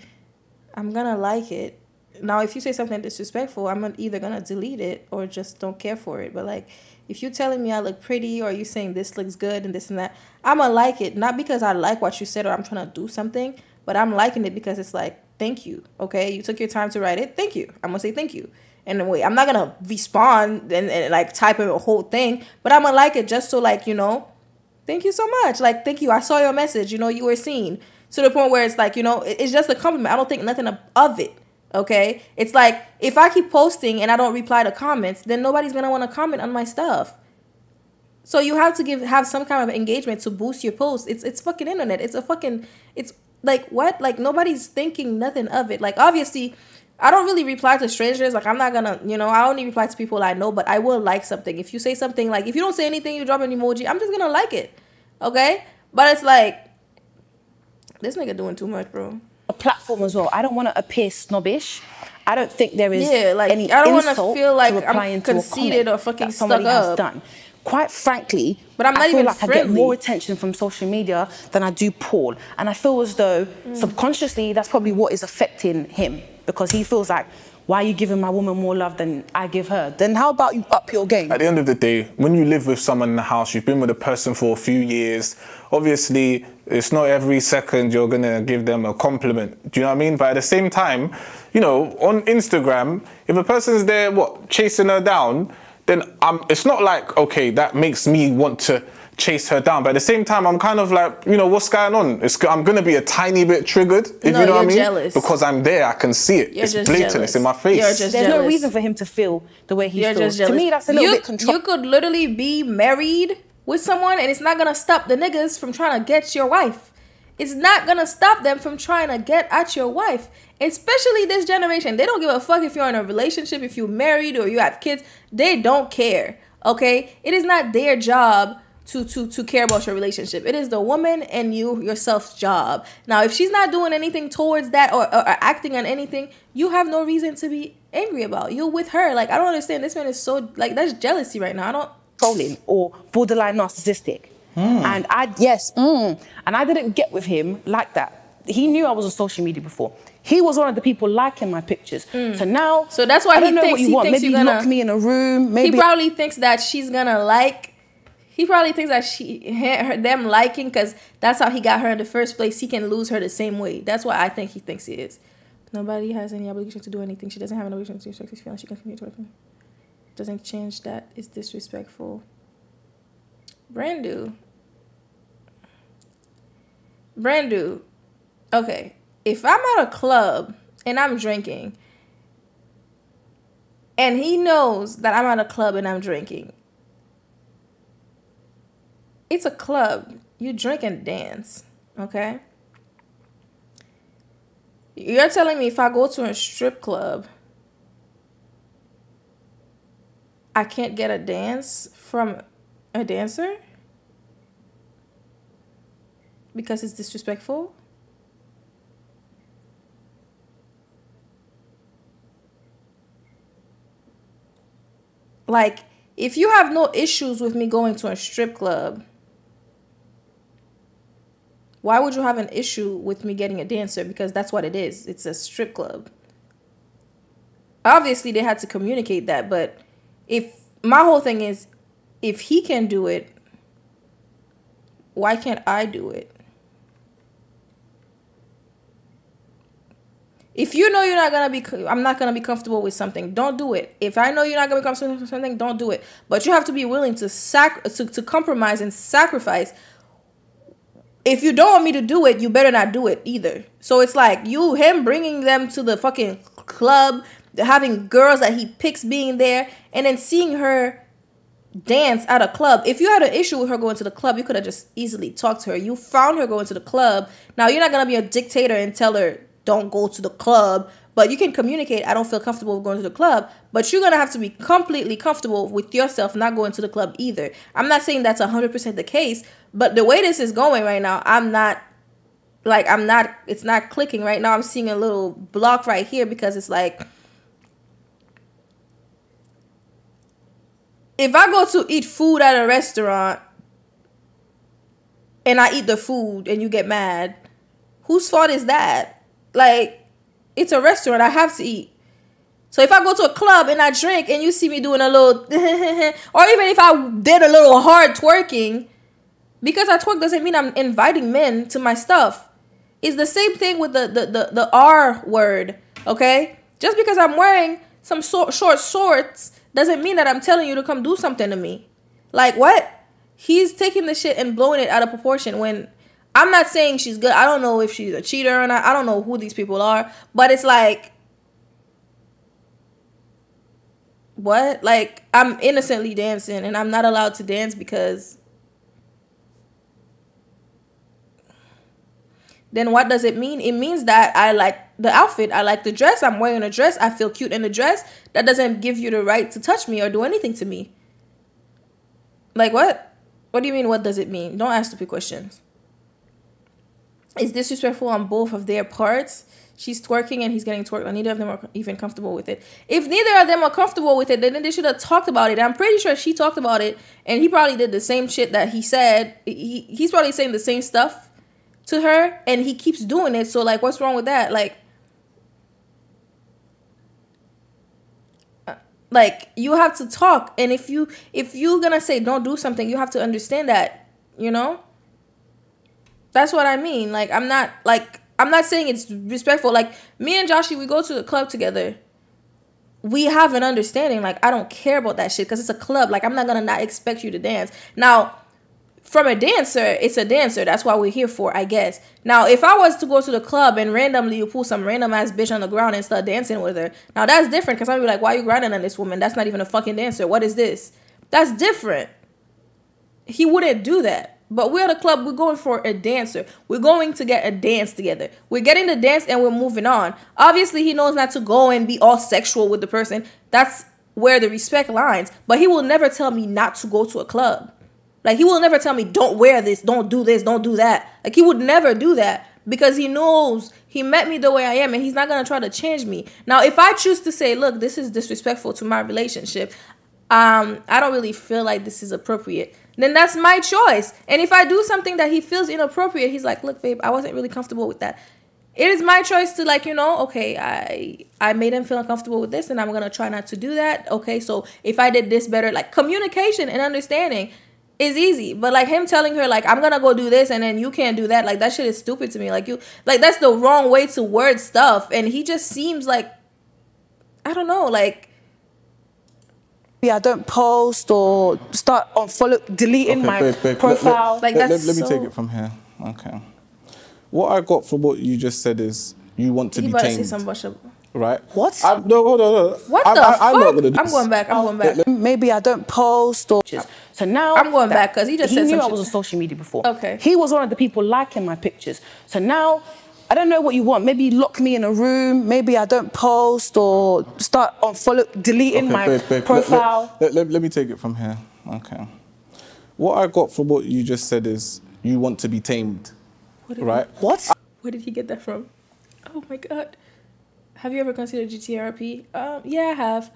I'm gonna like it. Now, if you say something disrespectful, I'm either gonna delete it or just don't care for it. But like, if you're telling me I look pretty, or you saying this looks good and this and that, I'm gonna like it. Not because I like what you said or I'm trying to do something, but I'm liking it because it's like, thank you, okay? You took your time to write it, thank you. I'm gonna say thank you. And wait, I'm not gonna respond and like type in a whole thing, but I'm gonna like it just so like, you know, thank you so much. Like, thank you. I saw your message. You know, you were seen. To the point where it's like, you know, it's just a compliment. I don't think nothing of it. Okay? It's like, if I keep posting and I don't reply to comments, then nobody's going to want to comment on my stuff. So you have to have some kind of engagement to boost your post. It's fucking internet. It's like, what? Like, nobody's thinking nothing of it. Like, obviously, I don't really reply to strangers. Like, I'm not going to, you know, I only reply to people I know, but I will like something. If you say something, like, if you don't say anything, you drop an emoji, I'm just going to like it. Okay? But it's like, this nigga doing too much, bro. A platform as well. I don't want to appear snobbish. I don't think there is any I don't want to insult feel like to I'm conceited or fucking stuck somebody has up. done. Quite frankly, but I'm not I feel even like friendly. I get more attention from social media than I do Paul, and I feel as though subconsciously that's probably what is affecting him, because he feels like, why are you giving my woman more love than I give her? Then how about you up your game? At the end of the day, when you live with someone in the house, you've been with a person for a few years, obviously it's not every second you're gonna give them a compliment. Do you know what I mean? But at the same time, you know, on Instagram, if a person's there, chasing her down, then it's not like, okay, that makes me want to chase her down. But at the same time, I'm kind of like, you know, what's going on? I'm going to be a tiny bit triggered, if you know what I mean? Jealous. Because I'm there, I can see it. It's blatant, jealous. it's in my face. There's no reason for him to feel the way he feels. To me, that's a little bit controlling. You could literally be married with someone and it's not going to stop the niggas from trying to get your wife. It's not going to stop them from trying to get at your wife. Especially this generation. They don't give a fuck if you're in a relationship, if you're married or you have kids. They don't care, okay? It is not their job to care about your relationship. It is the woman and yourself's job. Now, if she's not doing anything towards that or acting on anything, you have no reason to be angry about. You're with her. Like, I don't understand. This man is so, like, that's jealousy right now. I don't... Trolling or borderline narcissistic. And I didn't get with him like that. He knew I was on social media before. He was one of the people liking my pictures. So now, so that's why I don't know what you want. Maybe you lock me in a room. Maybe he probably thinks that she's gonna like. He probably thinks that them liking, because that's how he got her in the first place. He can lose her the same way. That's what I think he thinks it is. Nobody has any obligation to do anything. She doesn't have an obligation to respect his feelings. She continues to work. Doesn't change that. It's disrespectful. Brandu. Okay. If I'm at a club and I'm drinking, and he knows that I'm at a club and I'm drinking, it's a club. You drink and dance, okay? You're telling me if I go to a strip club, I can't get a dance from a dancer? Because it's disrespectful? Like, if you have no issues with me going to a strip club, why would you have an issue with me getting a dancer? Because that's what it is. It's a strip club. Obviously, they had to communicate that, but my whole thing is, if he can do it, why can't I do it? If you know I'm not gonna be comfortable with something, don't do it. If I know you're not gonna be comfortable with something, don't do it. But you have to be willing to compromise and sacrifice. If you don't want me to do it, you better not do it either. So it's like him bringing them to the fucking club, having girls that he picks being there, and then seeing her dance at a club. If you had an issue with her going to the club, you could have just easily talked to her. You found her going to the club. Now, you're not gonna be a dictator and tell her, don't go to the club, but you can communicate, I don't feel comfortable with going to the club, but you're going to have to be completely comfortable with yourself not going to the club either. I'm not saying that's 100% the case, but the way this is going right now, it's not clicking right now. I'm seeing a little block right here because it's like, if I go to eat food at a restaurant and I eat the food and you get mad, whose fault is that? Like, it's a restaurant. I have to eat. So if I go to a club and I drink and you see me doing a little, or even if I did a little hard twerking, because I twerk doesn't mean I'm inviting men to my stuff. It's the same thing with the R word, okay? Just because I'm wearing some short shorts doesn't mean that I'm telling you to come do something to me. Like, what? He's taking the shit and blowing it out of proportion when I'm not saying she's good. I don't know if she's a cheater or not. I don't know who these people are. But it's like, what? Like, I'm innocently dancing and I'm not allowed to dance because... Then what does it mean? It means that I like the outfit. I like the dress. I'm wearing a dress. I feel cute in the dress. That doesn't give you the right to touch me or do anything to me. Like, what? What do you mean, what does it mean? Don't ask stupid questions. It's disrespectful on both of their parts. She's twerking and he's getting twerked. Neither of them are even comfortable with it. If neither of them are comfortable with it, then they should have talked about it. I'm pretty sure she talked about it and he probably did the same shit that he said. He's probably saying the same stuff to her and he keeps doing it. So like, what's wrong with that? Like you have to talk, and if you're gonna say don't do something, you have to understand that, you know. That's what I mean. Like I'm not saying it's respectful. Like me and Joshy, we go to the club together. We have an understanding. Like I don't care about that shit because it's a club. Like I'm not gonna not expect you to dance. Now, from a dancer, it's a dancer. That's what we're here for, I guess. Now, if I was to go to the club and randomly you pull some random ass bitch on the ground and start dancing with her, now that's different because I'd be like, why are you grinding on this woman? That's not even a fucking dancer. What is this? That's different. He wouldn't do that. But we're at a club. We're going for a dancer. We're going to get a dance together. We're getting the dance and we're moving on. Obviously, he knows not to go and be all sexual with the person. That's where the respect lines. But he will never tell me not to go to a club. Like, he will never tell me, don't wear this, don't do this, don't do that. Like, he would never do that because he knows he met me the way I am and he's not going to try to change me. Now, if I choose to say, look, this is disrespectful to my relationship, I don't really feel like this is appropriate, then that's my choice. And if I do something that he feels inappropriate, he's like, look, babe, I wasn't really comfortable with that. It is my choice to, like, you know, okay, I made him feel uncomfortable with this and I'm going to try not to do that. Okay, so if I did this better, like, communication and understanding is easy. But like him telling her like I'm gonna go do this and then you can't do that, like that shit is stupid to me. Like that's the wrong way to word stuff. And he just seems like, I don't know, like I don't post or start on deleting my profile. Let me take it from here. Okay. What I got from what you just said is you want to be tamed. Right? What? No, hold on. What the fuck? I'm going back. I'm going back. Maybe I don't post or... So now... I'm going back because he just said He knew I shit. was on social media before. Okay. He was one of the people liking my pictures. So now, I don't know what you want. Maybe lock me in a room. Maybe I don't post or start on deleting my profile. Let me take it from here. Okay. What I got from what you just said is you want to be tamed. Right? What? Where did he get that from? Oh my God. Have you ever considered Therepy? Yeah, I have.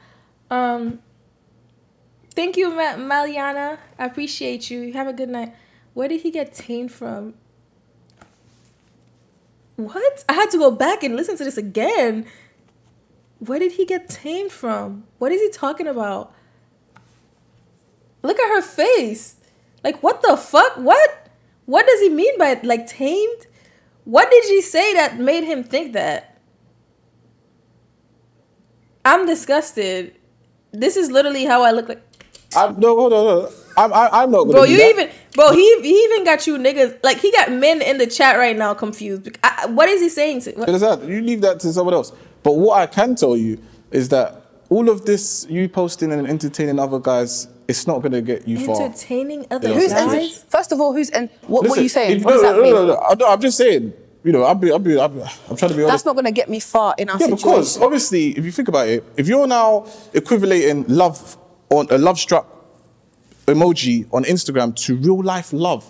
Thank you, Maliana. I appreciate you. Have a good night. Where did he get tamed from? What? I had to go back and listen to this again. Where did he get tamed from? What is he talking about? Look at her face. Like, what the fuck? What? What does he mean by, like, tamed? What did she say that made him think that? I'm disgusted. This is literally how I look like. No, hold on. I'm not gonna bro, do you that. even, bro, he even got you niggas, like, he got men in the chat right now confused. What is he saying to? What? You leave that to someone else. But what I can tell you is that all of this, you posting and entertaining other guys, it's not gonna get you far. Entertaining other guys? First of all, what are you saying? What does that mean? No, I'm just saying. You know, I'm trying to be honest. That's not going to get me far in our situation. Because obviously, if you think about it, if you're now equivalating love on a love struck emoji on Instagram to real life love,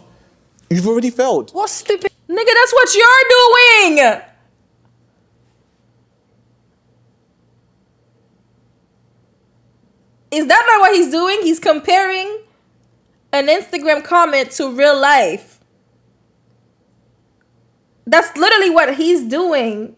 you've already failed. What stupid? Nigga, that's what you're doing. Is that not what he's doing? He's comparing an Instagram comment to real life. That's literally what he's doing.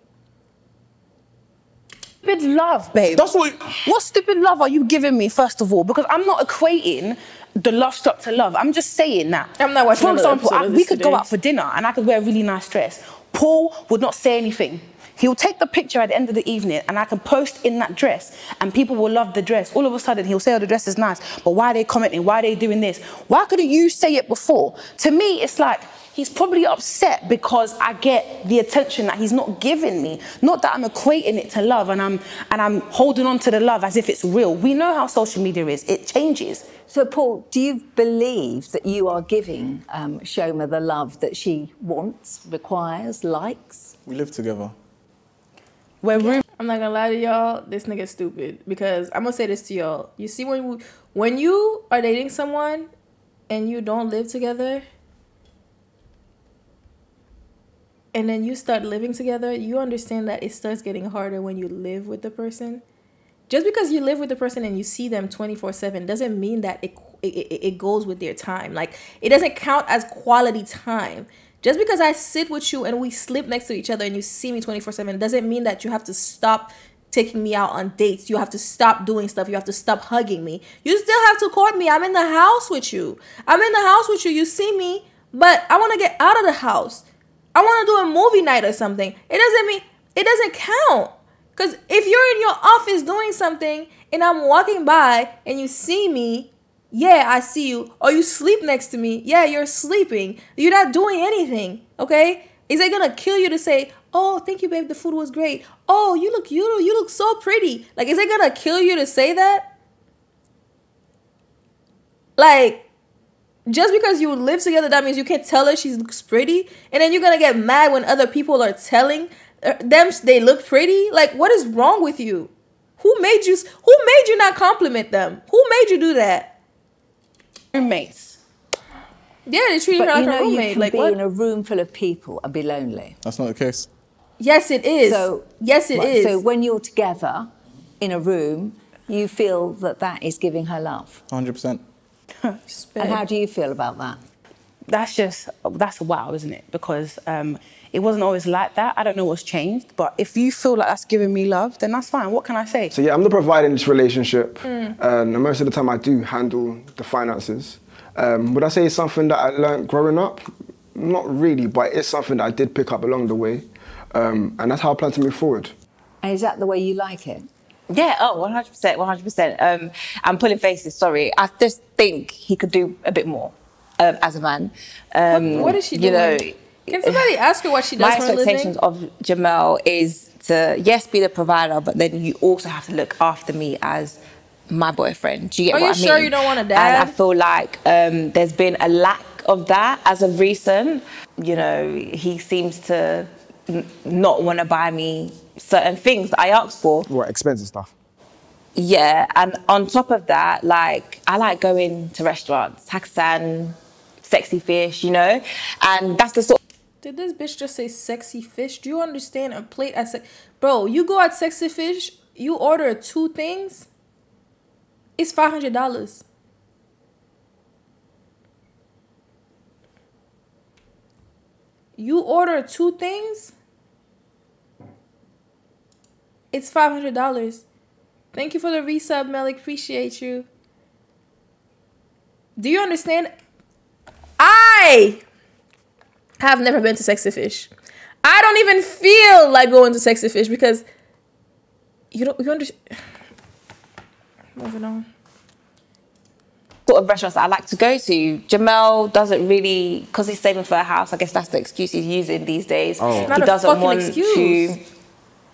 Stupid love, babe. That's what stupid love are you giving me, first of all? Because I'm not equating the love struck to love. I'm just saying that. I'm not watching. For example, we could go out for dinner and I could wear a really nice dress. Paul would not say anything. He'll take the picture at the end of the evening and I can post in that dress and people will love the dress. All of a sudden he'll say, oh, the dress is nice, but why are they commenting? Why are they doing this? Why couldn't you say it before? To me, it's like, he's probably upset because I get the attention that he's not giving me. Not that I'm equating it to love and I'm holding on to the love as if it's real. We know how social media is. It changes. So, Paul, do you believe that you are giving Shoma the love that she wants, requires, likes? We live together. I'm not gonna lie to y'all, this nigga's stupid. Because I'm gonna say this to y'all. You see, when you are dating someone and you don't live together, and then you start living together, you understand that it starts getting harder when you live with the person. Just because you live with the person and you see them 24/7 doesn't mean that it goes with their time. Like, it doesn't count as quality time. Just because I sit with you and we sleep next to each other and you see me 24/7 doesn't mean that you have to stop taking me out on dates. You have to stop doing stuff. You have to stop hugging me. You still have to court me. I'm in the house with you. I'm in the house with you. You see me, but I want to get out of the house. I want to do a movie night or something. It doesn't count. Because if you're in your office doing something and I'm walking by and you see me, yeah, I see you. Or you sleep next to me. Yeah, you're sleeping. You're not doing anything, okay? Is it going to kill you to say, oh, thank you, babe, the food was great. Oh, you look so pretty. Like, is it going to kill you to say that? Like, just because you live together, that means you can't tell her she looks pretty? And then you're going to get mad when other people are telling them they look pretty? Like, what is wrong with you? Who made you not compliment them? Who made you do that? Roommates. Yeah, they treat her like a roommate. You can like, be what? in a room full of people and be lonely. That's not the case. Yes, it is. Yes, it is. So when you're together in a room, you feel that is giving her love. 100%. And how do you feel about that? That's wow, isn't it? Because it wasn't always like that. I don't know what's changed, but if you feel like that's giving me love, then that's fine. What can I say? So yeah, I'm the provider in this relationship, and most of the time I do handle the finances. Would I say it's something that I learned growing up? Not really, but it's something that I did pick up along the way, and that's how I plan to move forward. And is that the way you like it? Yeah, 100%, 100%. I'm pulling faces, sorry. I just think he could do a bit more as a man. What is she doing? Can somebody ask her what she does for a living? My expectations of Jamel is to, yes, be the provider, but then you also have to look after me as my boyfriend. Do you get what I mean? Are you sure you don't want a dad? And I feel like there's been a lack of that as of recent. You know, he seems to not want to buy me certain things that I asked for. What, expensive stuff? Yeah, and on top of that, like, I like going to restaurants, Hakkasan, sexy fish, you know? And that's the sort. Did this bitch just say sexy fish? Do you understand a plate at Bro, you go at sexy fish, you order 2 things, it's $500. You order 2 things, it's $500. Thank you for the resub, Melik. Appreciate you. Do you understand? I have never been to Sexy Fish. I don't even feel like going to Sexy Fish because you understand. Moving on. Sort of restaurants that I like to go to. Jamel doesn't really, because he's saving for a house, I guess that's the excuse he's using these days. Oh. He doesn't want to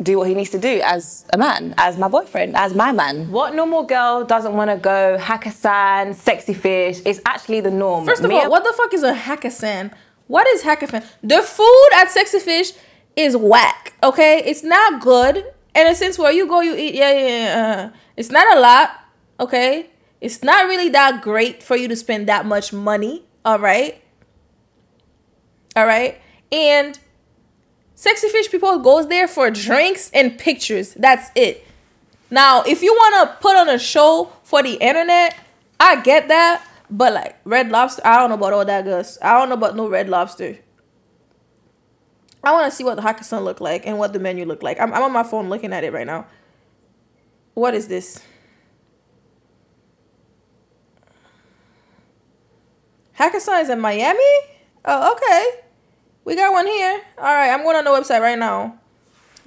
do what he needs to do as a man, as my boyfriend, as my man. What normal girl doesn't want to go Hakkasan, sexy fish? It's actually the norm. First of all, what the fuck is a Hakkasan? What is Hakkasan? The food at Sexy Fish is whack, okay? It's not good. And since where you go, you eat, it's not a lot, okay? It's not really that great for you to spend that much money, all right? All right? And Sexy Fish people goes there for drinks and pictures. That's it. Now, if you want to put on a show for the internet, I get that. But like Red Lobster, I don't know about all that, Gus. I don't know about no Red Lobster. I want to see what the Hakkasan look like and what the menu look like. I'm on my phone looking at it right now. What is this? Hakkasan is in Miami? Oh, okay. We got one here. All right, I'm going on the website right now.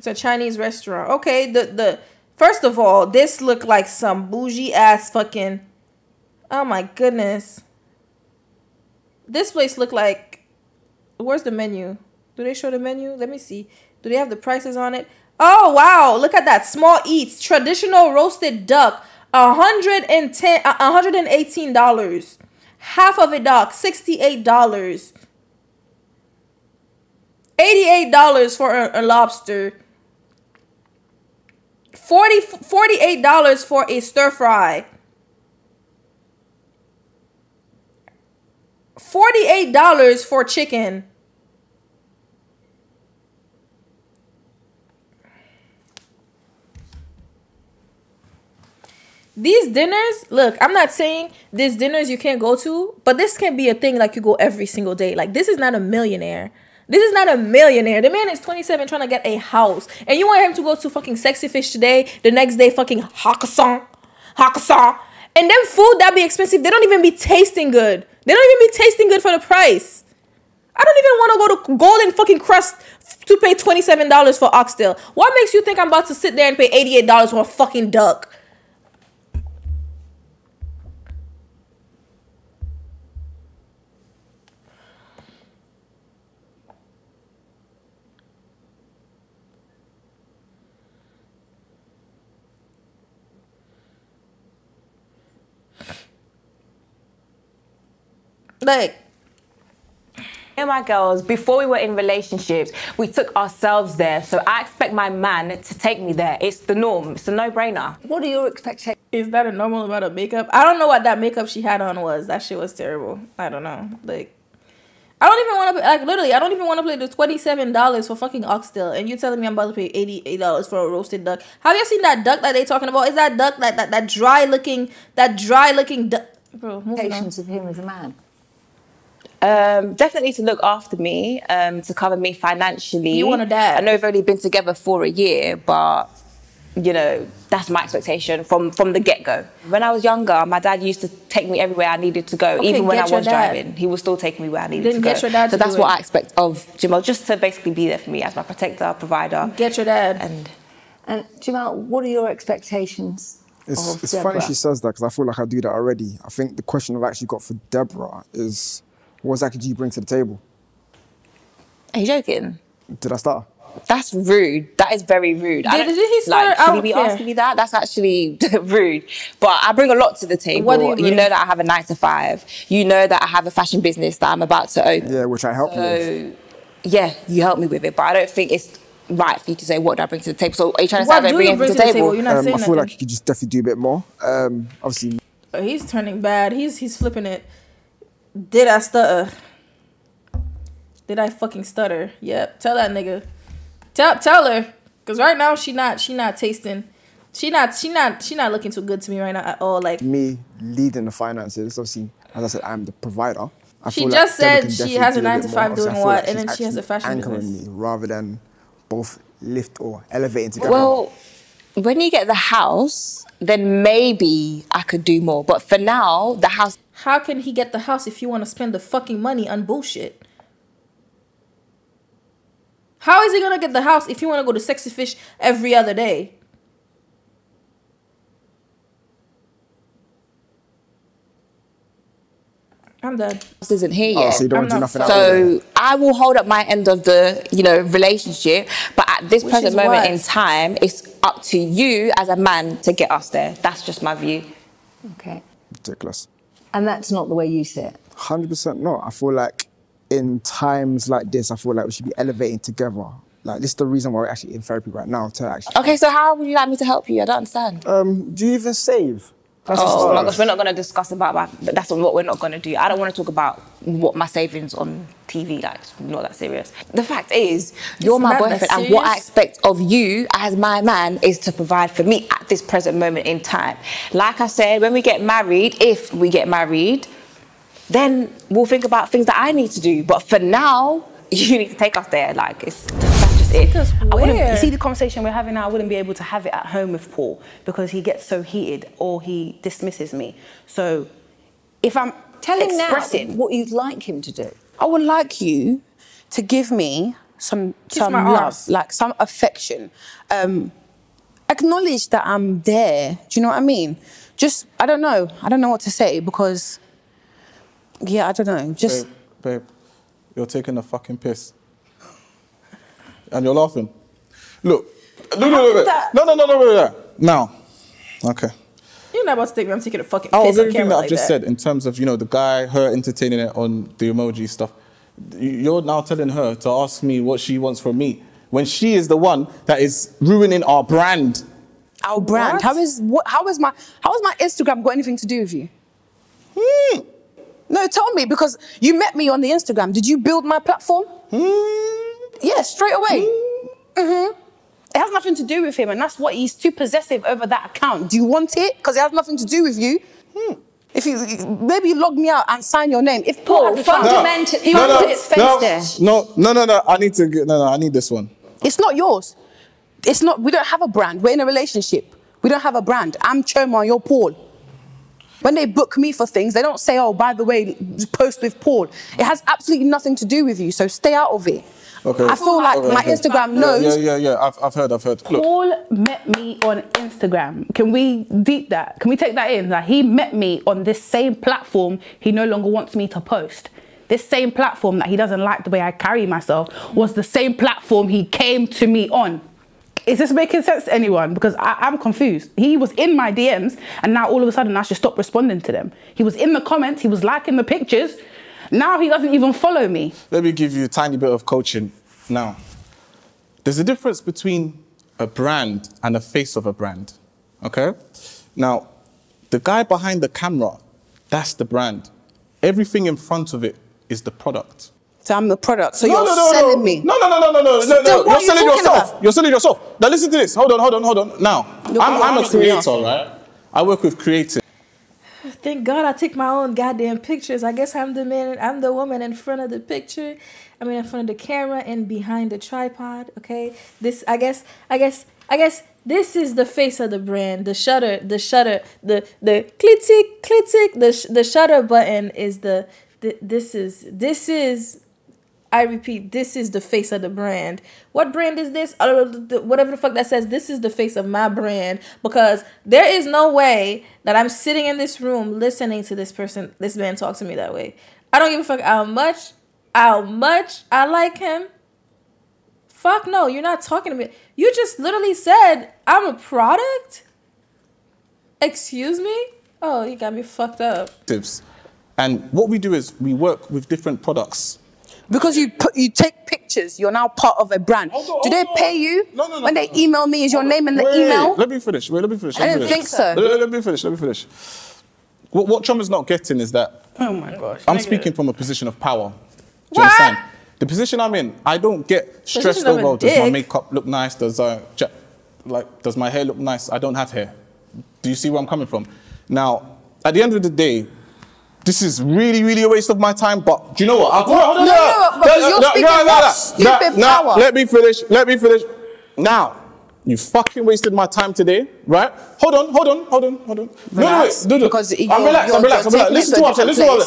It's a Chinese restaurant. Okay, the first of all, this looked like some bougie ass fucking. Oh my goodness. This place looked like. Where's the menu? Do they show the menu? Let me see. Do they have the prices on it? Oh wow! Look at that. Small eats, traditional roasted duck, $118. Half of it, dog, $68. $88 for a lobster. $48 for a stir fry. $48 for chicken. These dinners, look, I'm not saying these dinners you can't go to, but this can be a thing like you go every single day. Like, this is not a millionaire. This is not a millionaire. The man is 27 trying to get a house. And you want him to go to fucking Sexy Fish today, the next day fucking Hakkasan. And then food that be expensive, they don't even be tasting good. They don't even be tasting good for the price. I don't even want to go to Golden fucking Crust to pay $27 for oxtail. What makes you think I'm about to sit there and pay $88 for a fucking duck? Like, and my girls, before we were in relationships, we took ourselves there. So I expect my man to take me there. It's the norm. It's a no-brainer. What are your expectations? Is that a normal amount of makeup? I don't know what that makeup she had on was. That shit was terrible. I don't know. Like, I don't even want to, like, literally, I don't even want to pay the $27 for fucking oxtail. And you telling me I'm about to pay $88 for a roasted duck. Have you seen that duck that they talking about? Is that duck, that dry looking duck? Bro, moving on. Expectations of him as a man? Definitely to look after me, to cover me financially. You want a dad? I know we've only been together for a year, but you know, that's my expectation from the get-go. When I was younger, my dad used to take me everywhere I needed to go. Okay, even when I was driving, he would still take me where I needed to go. Get your dad so that's what I expect of Jamal, just to basically be there for me as my protector, provider. Get your dad. And Jamal, what are your expectations? It's funny she says that, because I feel like I do that already. I think the question I've actually got for Deborah is, what exactly do you bring to the table? Are you joking? Did I start? That's rude. That is very rude. Did he start? Should he be asking me that? That's actually rude. But I bring a lot to the table. What do you bring? You know that I have a 9-to-5. You know that I have a fashion business that I'm about to open. Yeah, which I help you with. Yeah, you help me with it. But I don't think it's right for you to say, what do I bring to the table? So are you trying to say I don't bring anything to the table? You're not saying I feel like you could just definitely do a bit more. Obviously. He's turning bad. He's flipping it. Did I stutter? Did I fucking stutter? Yep. Tell that nigga. Tell her. Cause right now she not tasting. She not looking too good to me right now at all. Like, me leading the finances. Obviously, as I said, I'm the provider. She just said she has a 9-to-5 doing what, and then she has a fashion business. Anchoring me rather than both lift or elevating together. Well, when you get the house, then maybe I could do more. But for now, the house. How can he get the house if you want to spend the fucking money on bullshit? How is he going to get the house if you want to go to Sexy Fish every other day? I'm done. This isn't here yet. So you don't do nothing else. So I will hold up my end of the, relationship. But at this present moment in time, it's up to you as a man to get us there. That's just my view. Okay. Ridiculous. And that's not the way you see it? 100% not. I feel like in times like this, I feel like we should be elevating together. Like, this is the reason why we're actually in therapy right now, to actually... Okay, so how would you like me to help you? I don't understand. Do you even save? My gosh, we're not going to discuss about that's what we're not going to do. I don't want to talk about what my savings on TV, like, it's not that serious. The fact is, you're my boyfriend, and what I expect of you as my man is to provide for me at this present moment in time. Like I said, when we get married, if we get married, then we'll think about things that I need to do. But for now, you need to take us there. Like, that's just it. You see the conversation we're having now, I wouldn't be able to have it at home with Paul because he gets so heated or he dismisses me. So if I'm telling expressing now what you'd like him to do, I would like you to give me some my love, arse. like some affection. Acknowledge that I'm there. Do you know what I mean? Just, I don't know what to say because, yeah, I don't know. Just, babe, you're taking a fucking piss. And you're laughing. Look, no. Now, okay. You're not about to take me. I'm taking a fucking Out piss of on everything camera that I've like just that. said in terms of, you know, the guy, her entertaining it on the emoji stuff, you're now telling her to ask me what she wants from me when she is the one that is ruining our brand. our brand. What? How is my Instagram got anything to do with you? No, tell me, because you met me on the Instagram. Did you build my platform? Yeah, straight away. It has nothing to do with him, and that's what he's too possessive over that account. Do you want it? Because it has nothing to do with you. If you maybe log me out and sign your name. If Paul, fundamentally, he put his face there. No. I need this one. It's not yours. It's not. We don't have a brand. We're in a relationship. We don't have a brand. I'm Choma, you're Paul. When they book me for things, they don't say, oh, by the way, post with Paul. It has absolutely nothing to do with you, so stay out of it. Okay. I feel like my Instagram knows. Yeah. I've heard. Look. Paul met me on Instagram. Can we deep that? Can we take that in? That he met me on this same platform he no longer wants me to post. This same platform that he doesn't like the way I carry myself was the same platform he came to me on. Is this making sense to anyone? Because I'm confused. He was in my DMs and now all of a sudden I should stop responding to them. He was in the comments, he was liking the pictures. Now he doesn't even follow me. Let me give you a tiny bit of coaching now. There's a difference between a brand and a face of a brand, okay? Now, the guy behind the camera, that's the brand. Everything in front of it is the product. So I'm the product. So you're selling me. No. You're selling yourself. You're selling yourself. Now listen to this. Hold on. Now, I'm a creator, right? I work with creative. Thank God I take my own goddamn pictures. I guess I'm the man, I'm the woman in front of the picture. I mean, in front of the camera and behind the tripod, okay? This, I guess this is the face of the brand. The shutter, the click, the shutter button is this is, I repeat, this is the face of the brand. What brand is this? Whatever the fuck that says, this is the face of my brand. Because there is no way that I'm sitting in this room listening to this man talk to me that way. I don't give a fuck how much I like him. Fuck no, you're not talking to me. You just literally said, I'm a product? Excuse me? Oh, you got me fucked up. And what we do is we work with different products. Because you take pictures, you're now part of a brand. Do they pay you? No. When they email me, is your name in the email? Let me finish. Let me finish. I didn't think so. Let me finish. What Choma's not getting is that Oh my gosh. I'm speaking from a position of power. Do you understand? The position I'm in, I don't get stressed over, does my makeup look nice? Does my hair look nice? I don't have hair. Do you see where I'm coming from? Now, at the end of the day, this is really, really a waste of my time, but do you know what? You're speaking about stupid power. Let me finish. Now, you fucking wasted my time today, right? Hold on. Relax. No. Because I'm relaxed. Listen to what I'm saying.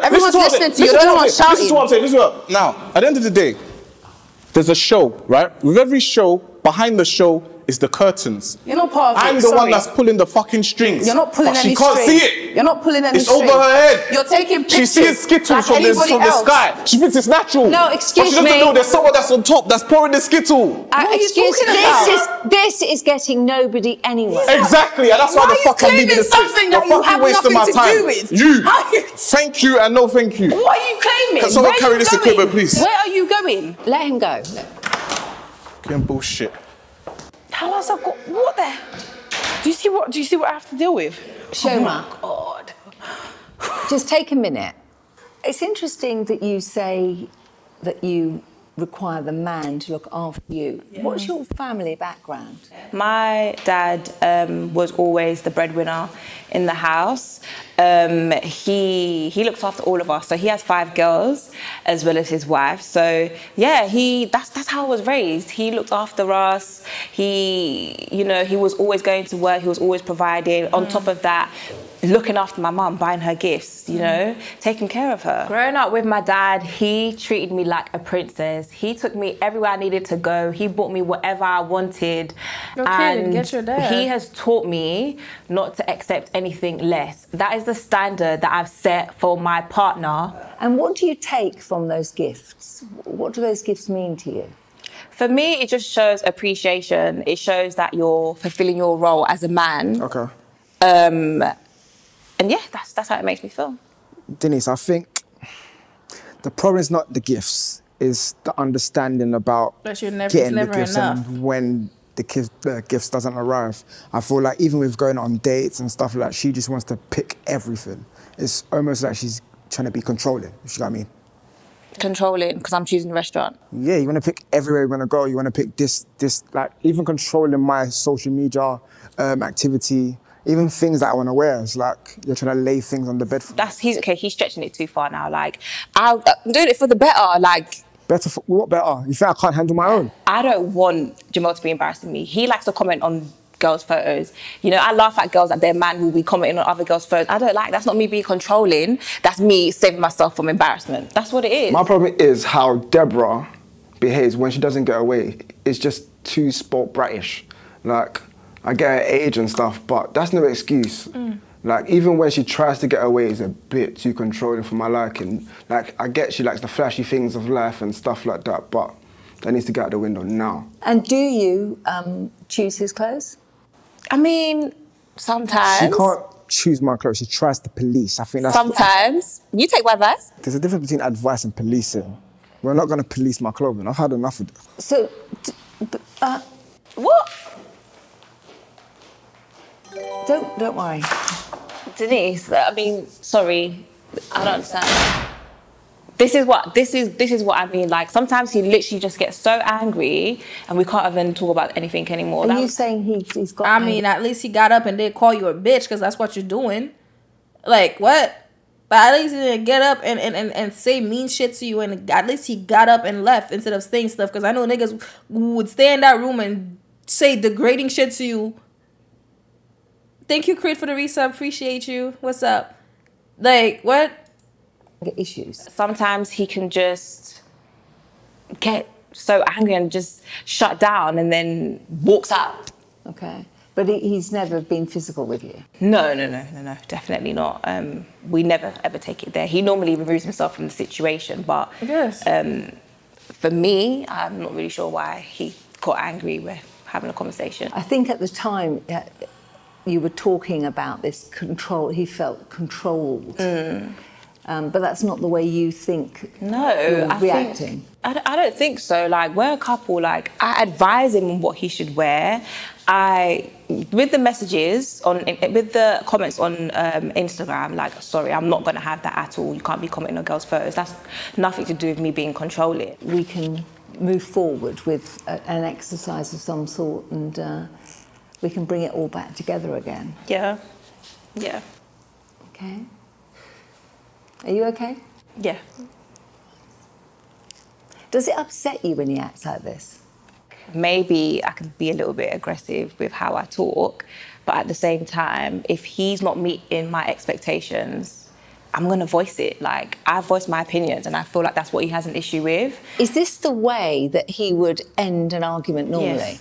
Everyone's listening to you. You're the one shouting. Listen to what I'm saying. Now, at the end of the day, there's a show, right? With every show, behind the show is the curtains. You're not part of it. I'm the one that's pulling the fucking strings. You're not pulling any strings. She can't see it. You're not pulling any strings. strings. It's over her head. You're taking pictures. She sees Skittles from the sky. She thinks it's natural. No, excuse me. But she doesn't know there's someone that's on top that's pouring the Skittle. This is getting nobody anywhere. Exactly, and that's why the fuck I'm leaving the something that you have nothing to do with? You. Thank you and no thank you. What are you claiming? Can someone carry this equipment, please? Where are you going? Let him go. Getting bullshit. Tell us, what the? Do you see what I have to deal with? Shoma. Oh my God. Just take a minute. It's interesting that you say that you require the man to look after you. Yeah. What's your family background? My dad was always the breadwinner in the house. He looks after all of us. So he has 5 girls as well as his wife. So yeah, that's how I was raised. He looked after us. He was always going to work. He was always providing. On top of that, looking after my mum, buying her gifts, you know, taking care of her. Growing up with my dad, he treated me like a princess. He took me everywhere I needed to go. He bought me whatever I wanted. Okay, get your dad. He has taught me not to accept anything less. That is the standard that I've set for my partner. And what do you take from those gifts? What do those gifts mean to you? For me, it just shows appreciation. It shows that you're fulfilling your role as a man. Okay. And yeah, that's how it makes me feel. Denise, I think the problem is not the gifts, is the understanding about getting the gifts and when the gifts doesn't arrive. I feel like even with going on dates and stuff like that, she just wants to pick everything. It's almost like she's trying to be controlling, if you know what I mean. Controlling, because I'm choosing a restaurant. Yeah, you want to pick everywhere you want to go. You want to pick this, like even controlling my social media activity. Even things that I want to wear, it's like you're trying to lay things on the bed for me. He's stretching it too far now. Like, I'm doing it for the better. Like, better for what better? You think I can't handle my own? I don't want Jamal to be embarrassing me. He likes to comment on girls' photos. You know, I laugh at girls that their man will be commenting on other girls' photos. I don't like, that's not me being controlling. That's me saving myself from embarrassment. That's what it is. My problem is how Deborah behaves when she doesn't get away. It's just too sport bratish. Like, I get her age and stuff, but that's no excuse. Like, even when she tries to get away, it's a bit too controlling for my liking. Like, I get she likes the flashy things of life and stuff like that, but that needs to get out the window now. And do you choose his clothes? I mean, sometimes. She can't choose my clothes, she tries to police. I think that's... Sometimes. You take my advice? There's a difference between advice and policing. We're not going to police my clothing. I've had enough of it. So, what? Don't worry. Denise, I mean, sorry, I don't understand. This is what I mean. Like, sometimes he literally just gets so angry and we can't even talk about anything anymore. Are you saying he's got... I mean, at least he got up and did call you a bitch, because that's what you're doing. Like, what? But at least he didn't get up and say mean shit to you, and at least he got up and left instead of saying stuff, because I know niggas would stay in that room and say degrading shit to you. Thank you, Creed, for the resub. Appreciate you. What's up? Like, what? Issues. Sometimes he can just get so angry and just shut down and then walks out. Okay. But he's never been physical with you? No, definitely not. We never ever take it there. He normally removes himself from the situation, but yes. For me, I'm not really sure why he got angry. We're having a conversation. I think at the time you were talking about this control. He felt controlled. But that's not the way you think you're reacting. I don't think so. Like, we're a couple. Like, I advise him on what he should wear. With the messages, with the comments on Instagram, like, sorry, I'm not going to have that at all. You can't be commenting on girls' photos. That's nothing to do with me being controlling. We can move forward with an exercise of some sort, and we can bring it all back together again. Yeah. Okay. Are you okay? Yeah. Does it upset you when he acts like this? Maybe I can be a little bit aggressive with how I talk, but at the same time, if he's not meeting my expectations, I'm going to voice it. Like, I voice my opinions, and I feel like that's what he has an issue with. Is this the way that he would end an argument normally?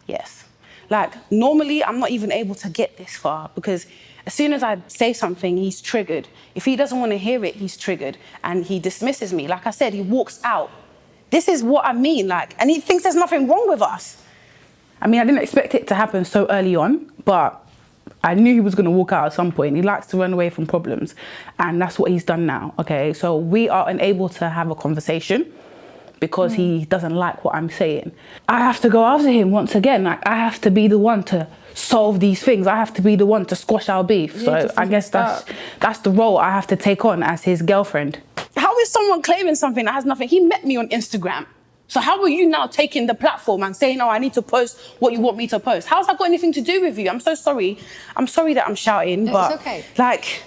Yes. Like, normally, I'm not even able to get this far, because as soon as I say something, he's triggered. If he doesn't want to hear it, he's triggered, and he dismisses me. Like I said, he walks out. This is what I mean, like, and he thinks there's nothing wrong with us. I mean, I didn't expect it to happen so early on, but I knew he was going to walk out at some point. He likes to run away from problems, and that's what he's done now, okay? So we are unable to have a conversation because he doesn't like what I'm saying. I have to go after him once again. Like, I have to be the one to solve these things. I have to be the one to squash our beef. So I guess that's the role I have to take on as his girlfriend. How is someone claiming something that has nothing? He met me on Instagram. So how are you now taking the platform and saying, oh, I need to post what you want me to post? How's that got anything to do with you? I'm so sorry. I'm sorry that I'm shouting, but it's okay. Like,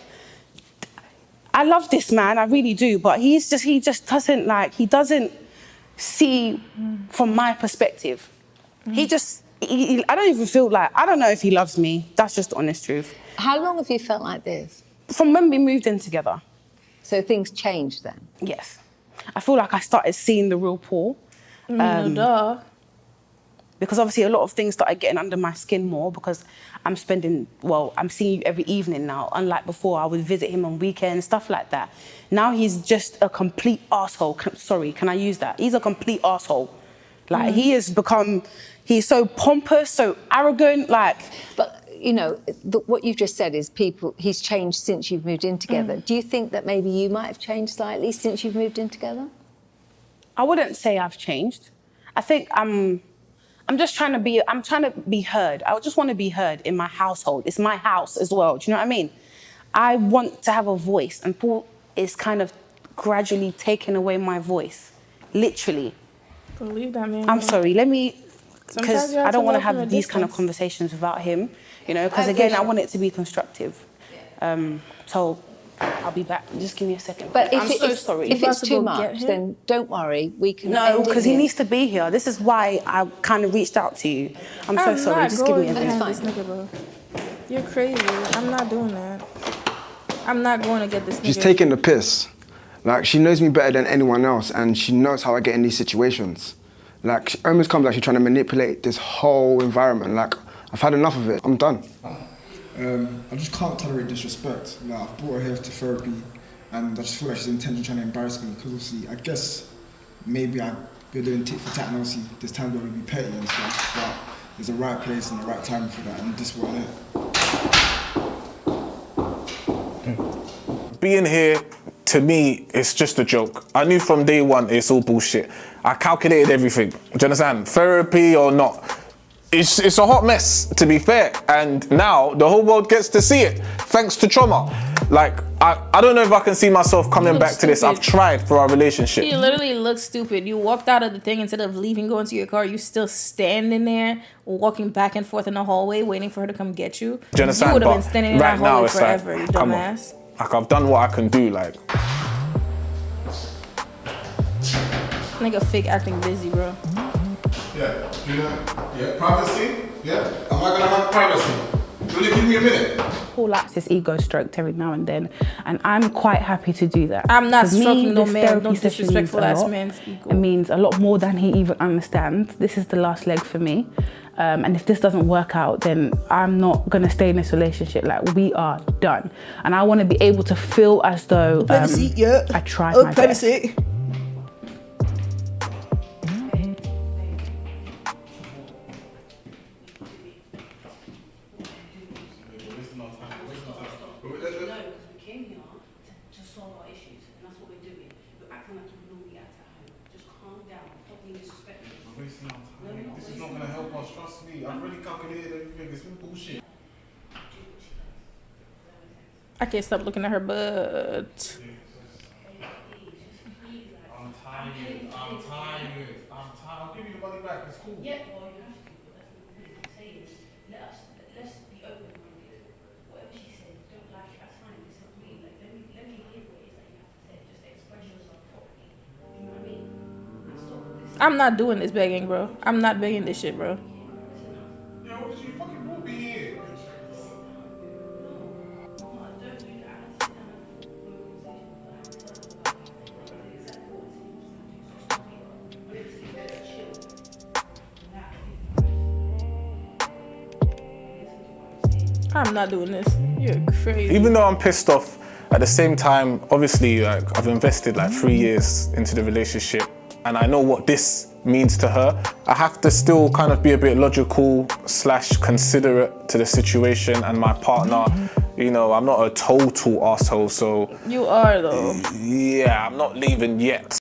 I love this man, I really do, but he just doesn't see from my perspective. He just I don't even feel like, I don't know if he loves me. That's just the honest truth. How long have you felt like this? From when we moved in together. So things changed then? Yes. I feel like I started seeing the real Paul. Duh. Because obviously a lot of things started getting under my skin more because I'm seeing you every evening now. Unlike before, I would visit him on weekends, stuff like that. Now he's just a complete arsehole. Sorry, can I use that? He's a complete arsehole. Like, he has become, he's so pompous, so arrogant, like... But, you know, what you've just said is he's changed since you've moved in together. Do you think that maybe you might have changed slightly since you've moved in together? I wouldn't say I've changed. I think I'm trying to be heard. I just want to be heard in my household. It's my house as well. Do you know what I mean? I want to have a voice, and Paul is kind of gradually taking away my voice, literally. Believe that, man. I'm sorry. Because I don't want to have these kind of conversations without him, you know. Because again, I want it to be constructive. So I'll be back. Just give me a second. But I'm so sorry. If it's too much, then don't worry. We can. No, because he needs to be here. This is why I kind of reached out to you. I'm so sorry. Just give me a minute. This nigga, bro. You're crazy. I'm not doing that. I'm not going to get this nigga. She's taking the piss. Like, she knows me better than anyone else, and she knows how I get in these situations. Like, she almost comes like she's trying to manipulate this whole environment. Like, I've had enough of it. I'm done. I just can't tolerate disrespect. Like, I've brought her here to therapy, and I just feel like she's intentionally trying to embarrass me, because obviously, I guess maybe we're doing tit for tat, and obviously there's times where we be petty and stuff, but there's a right place and the right time for that, and this wasn't it. Being here, to me, it's just a joke. I knew from day one it's all bullshit. I calculated everything. Do you understand? Therapy or not, it's a hot mess, to be fair. And now the whole world gets to see it, thanks to trauma. Like, I don't know if I can see myself coming back to this. I've tried for our relationship. You literally look stupid. You walked out of the thing, instead of leaving, going to your car, you still standing there, walking back and forth in the hallway, waiting for her to come get you. Do you understand? You would have been standing in that hallway forever, like, you dumbass. Like, I've done what I can do, like. Nigga fake acting busy, bro. Yeah, you know, yeah, privacy, yeah. Am I gonna have privacy? Will you give me a minute? Paul likes his ego stroked every now and then, and I'm quite happy to do that. I'm not stroking no man, no disrespectful ass man's ego. It means a lot more than he even understands. This is the last leg for me. And if this doesn't work out, then I'm not gonna stay in this relationship. Like, we are done. And I wanna be able to feel as though I tried my best. This is not going to help us, trust me. I've already calculated everything. It's been bullshit. I can't stop looking at her butt. I'm tired. I'll give you the money back. It's cool. Yeah, well, you have to. But that's what I'm saying is, let's be open-minded. Whatever she says, don't like it, that's fine. It's not me. Like, let me hear what it is that you have to say. Just express yourself properly. You know what I mean? I'm not doing this begging, bro. I'm not begging this shit, bro. Yo, what did you fucking brought me here? I'm not doing this. You're crazy. Even though I'm pissed off, at the same time, obviously, like, I've invested like 3 years into the relationship, and I know what this means to her. I have to still kind of be a bit logical / considerate to the situation and my partner. You know, I'm not a total asshole, so... You are, though. Yeah, I'm not leaving yet.